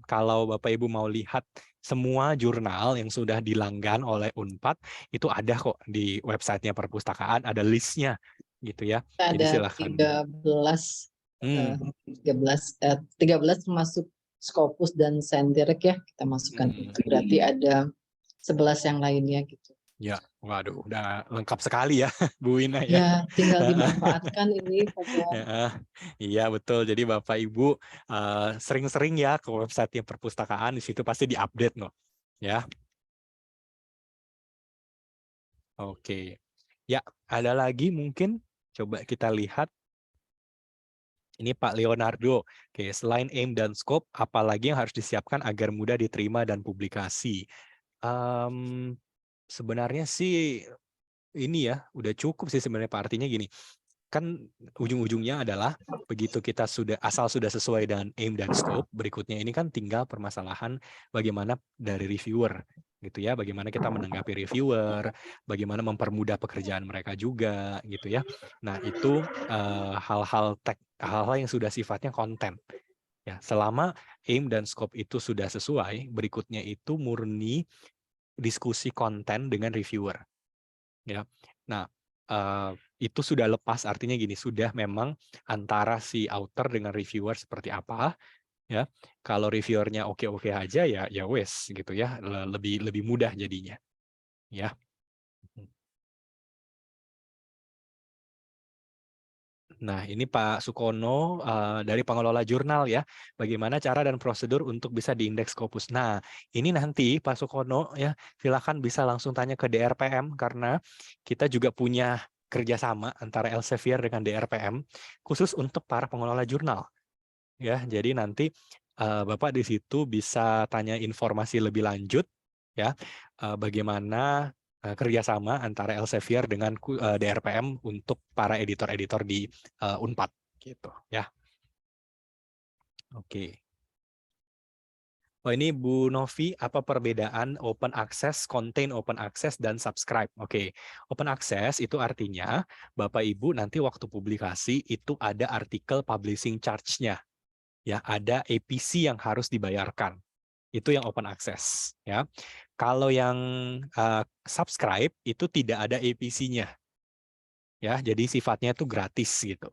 Speaker 4: kalau Bapak Ibu mau lihat semua jurnal yang sudah dilanggan oleh Unpad itu ada kok di websitenya perpustakaan, ada listnya gitu ya. Jadi
Speaker 1: Ada
Speaker 4: silakan.
Speaker 1: 13 termasuk Scopus dan Sendirek ya kita masukkan. Itu berarti ada 11 yang lainnya gitu.
Speaker 4: Ya, waduh, udah lengkap sekali ya, Bu Wina ya.
Speaker 1: Ya, tinggal dimanfaatkan ini.
Speaker 4: Iya betul. Jadi Bapak Ibu sering-sering ya ke website perpustakaan, di situ pasti diupdate loh, ya. Oke, ya ada lagi mungkin coba kita lihat. Ini Pak Leonardo. Oke, selain aim dan scope, apalagi yang harus disiapkan agar mudah diterima dan publikasi? Sebenarnya sih ini ya udah cukup sih sebenarnya Pak. Artinya gini, kan ujung-ujungnya adalah begitu kita sudah sesuai dengan aim dan scope, berikutnya ini kan tinggal permasalahan bagaimana dari reviewer gitu ya, bagaimana kita menanggapi reviewer, bagaimana mempermudah pekerjaan mereka juga gitu ya. Nah, itu hal-hal yang sudah sifatnya konten. Ya, selama aim dan scope itu sudah sesuai, berikutnya itu murni diskusi konten dengan reviewer. Ya. Nah, itu sudah lepas, artinya gini, sudah memang antara si author dengan reviewer seperti apa, ya. Kalau reviewernya oke-oke aja ya wes gitu ya, lebih mudah jadinya, ya. Nah, ini Pak Sukono dari pengelola jurnal ya. Bagaimana cara dan prosedur untuk bisa diindeks Scopus. Nah, ini nanti Pak Sukono ya, silakan bisa langsung tanya ke DRPM karena kita juga punya kerjasama antara Elsevier dengan DRPM khusus untuk para pengelola jurnal. Ya, jadi nanti Bapak di situ bisa tanya informasi lebih lanjut ya, bagaimana kerjasama antara Elsevier dengan DRPM untuk para editor-editor di Unpad gitu ya. Oke. Oh, ini Bu Novi, apa perbedaan open access, contain open access, dan subscribe? Oke, open access itu artinya Bapak Ibu nanti waktu publikasi itu ada artikel publishing charge-nya. Ya, ada APC yang harus dibayarkan. Itu yang open access ya. Kalau yang subscribe itu tidak ada APC-nya. Ya, jadi sifatnya itu gratis gitu.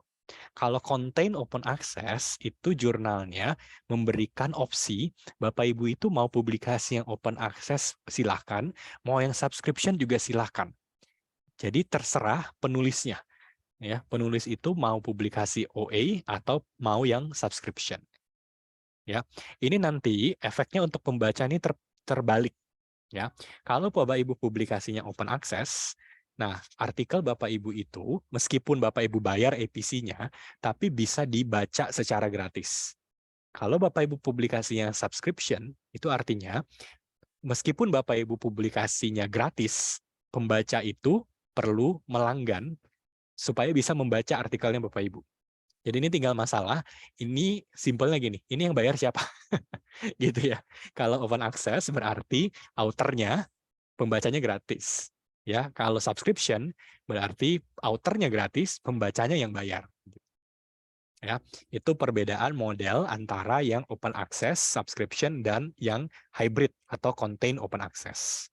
Speaker 4: Kalau contain open access itu jurnalnya memberikan opsi Bapak Ibu itu mau publikasi yang open access silahkan, mau yang subscription juga silahkan. Jadi terserah penulisnya. Ya, penulis itu mau publikasi OA atau mau yang subscription. Ya, ini nanti efeknya untuk pembaca ini terbalik. Ya, kalau Bapak Ibu publikasinya open access, Nah, artikel Bapak Ibu itu, meskipun Bapak Ibu bayar APC-nya, tapi bisa dibaca secara gratis. Kalau Bapak Ibu publikasinya subscription, itu artinya meskipun Bapak Ibu publikasinya gratis, pembaca itu perlu melanggan supaya bisa membaca artikelnya Bapak Ibu. Jadi ini tinggal masalah, ini simpelnya gini, ini yang bayar siapa? Gitu ya. Kalau open access berarti authornya, pembacanya gratis. Ya, kalau subscription berarti authornya gratis, pembacanya yang bayar. Ya, itu perbedaan model antara yang open access, subscription, dan yang hybrid atau contain open access.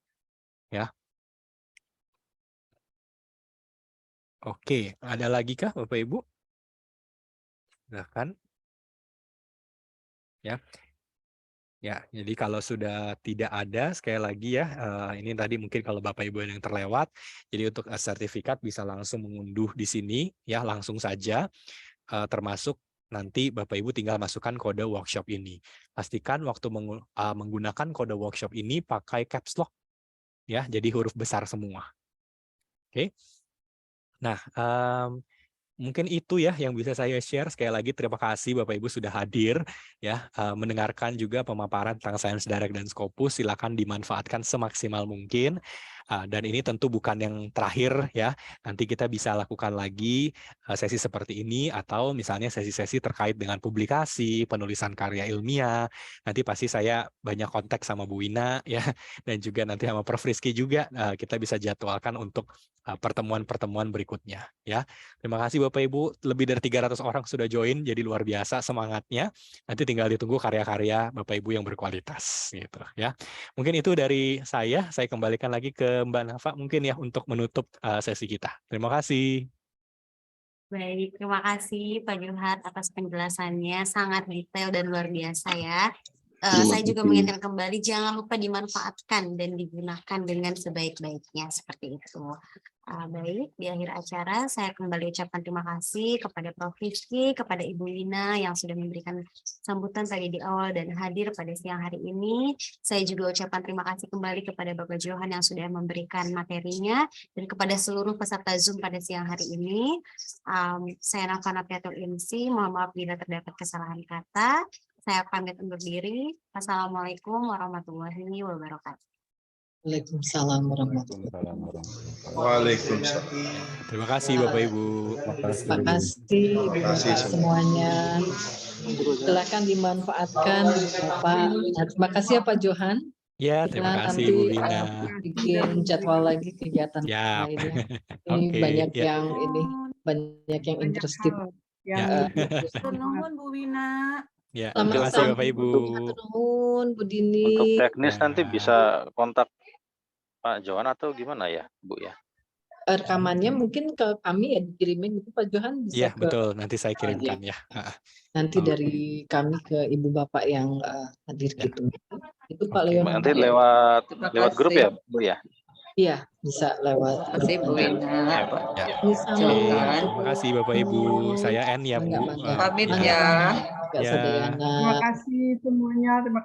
Speaker 4: Ya. Oke, ada lagi kah Bapak Ibu? Silahkan. Ya. Ya, jadi kalau sudah tidak ada, sekali lagi ya, ini tadi mungkin kalau Bapak Ibu yang terlewat, jadi untuk sertifikat bisa langsung mengunduh di sini, ya langsung saja, termasuk nanti Bapak Ibu tinggal masukkan kode workshop ini. Pastikan waktu menggunakan kode workshop ini pakai caps lock, ya, jadi huruf besar semua. Oke. Nah, mungkin itu ya yang bisa saya share. Sekali lagi terima kasih Bapak Ibu sudah hadir ya, mendengarkan juga pemaparan tentang Sains Direct dan Scopus. Silakan dimanfaatkan semaksimal mungkin. Dan ini tentu bukan yang terakhir ya. Nanti kita bisa lakukan lagi sesi seperti ini atau misalnya sesi-sesi terkait dengan publikasi, penulisan karya ilmiah. Nanti pasti saya banyak kontak sama Bu Wina ya, dan juga nanti sama Prof Rizky juga kita bisa jadwalkan untuk pertemuan-pertemuan berikutnya ya. Terima kasih Bapak Ibu, lebih dari 300 orang sudah join, jadi luar biasa semangatnya. Nanti tinggal ditunggu karya-karya Bapak Ibu yang berkualitas gitu ya. Mungkin itu dari saya kembalikan lagi ke Mbak Nafa mungkin ya untuk menutup sesi kita. Terima kasih.
Speaker 2: Baik, terima kasih Pak Johan atas penjelasannya, sangat detail dan luar biasa ya. Saya juga mengingatkan kembali, jangan lupa dimanfaatkan dan digunakan dengan sebaik-baiknya, seperti itu. Baik, di akhir acara saya kembali ucapkan terima kasih kepada Prof. Rizky, kepada Ibu Wina yang sudah memberikan sambutan tadi di awal dan hadir pada siang hari ini. Saya juga ucapkan terima kasih kembali kepada Bapak Johan yang sudah memberikan materinya, dan kepada seluruh peserta Zoom pada siang hari ini. Saya Nafa Nafiatul Insi, mohon maaf bila terdapat kesalahan kata. Saya pamit undur diri. Wassalamualaikum warahmatullahi wabarakatuh.
Speaker 1: Waalaikumsalam warahmatullahi wabarakatuh.
Speaker 6: Waalaikumsalam.
Speaker 4: Terima kasih Bapak Ibu.
Speaker 1: Terima kasih Ibu Bapak semuanya. Silakan dimanfaatkan Bapak. Nah, terima kasih ya Pak Johan.
Speaker 4: Ya,
Speaker 1: Kita
Speaker 4: terima kasih
Speaker 1: nanti
Speaker 4: Bu Wina.
Speaker 1: bikin jadwal lagi kegiatan
Speaker 4: Ya.
Speaker 1: lainnya. Ini
Speaker 4: Oke,
Speaker 1: banyak
Speaker 4: ya.
Speaker 1: yang banyak yang interested.
Speaker 4: Ya.
Speaker 7: Nuhun Bu Wina.
Speaker 4: Ya, terima kasih Bapak Ibu.
Speaker 1: Nuhun, Bu Dini.
Speaker 8: Untuk teknis nanti
Speaker 4: Ya.
Speaker 8: bisa kontak Pak Johan atau gimana ya, Bu ya?
Speaker 1: Rekamannya mungkin ke kami ya dikirimin itu Pak Johan bisa
Speaker 4: Iya,
Speaker 1: ke
Speaker 4: betul. Nanti saya kirimkan ya.
Speaker 1: nanti
Speaker 4: Oke.
Speaker 1: dari kami ke Ibu Bapak yang hadir
Speaker 4: Ya.
Speaker 1: gitu. Itu Pak
Speaker 4: Oke.
Speaker 1: Leon.
Speaker 8: Nanti lewat grup ya, Bu ya?
Speaker 1: Iya, bisa lewat.
Speaker 7: Terima kasih Bu Wina.
Speaker 8: Ya, Pak.
Speaker 4: Ya.
Speaker 1: Sama.
Speaker 4: Oke, terima kasih Bapak Ibu. Saya N ya Bu.
Speaker 1: Mangga, mangga.
Speaker 7: Pamit
Speaker 4: Ya.
Speaker 7: ya.
Speaker 1: Kak
Speaker 4: Ya.
Speaker 1: Sadayana.
Speaker 9: Terima kasih semuanya. Terima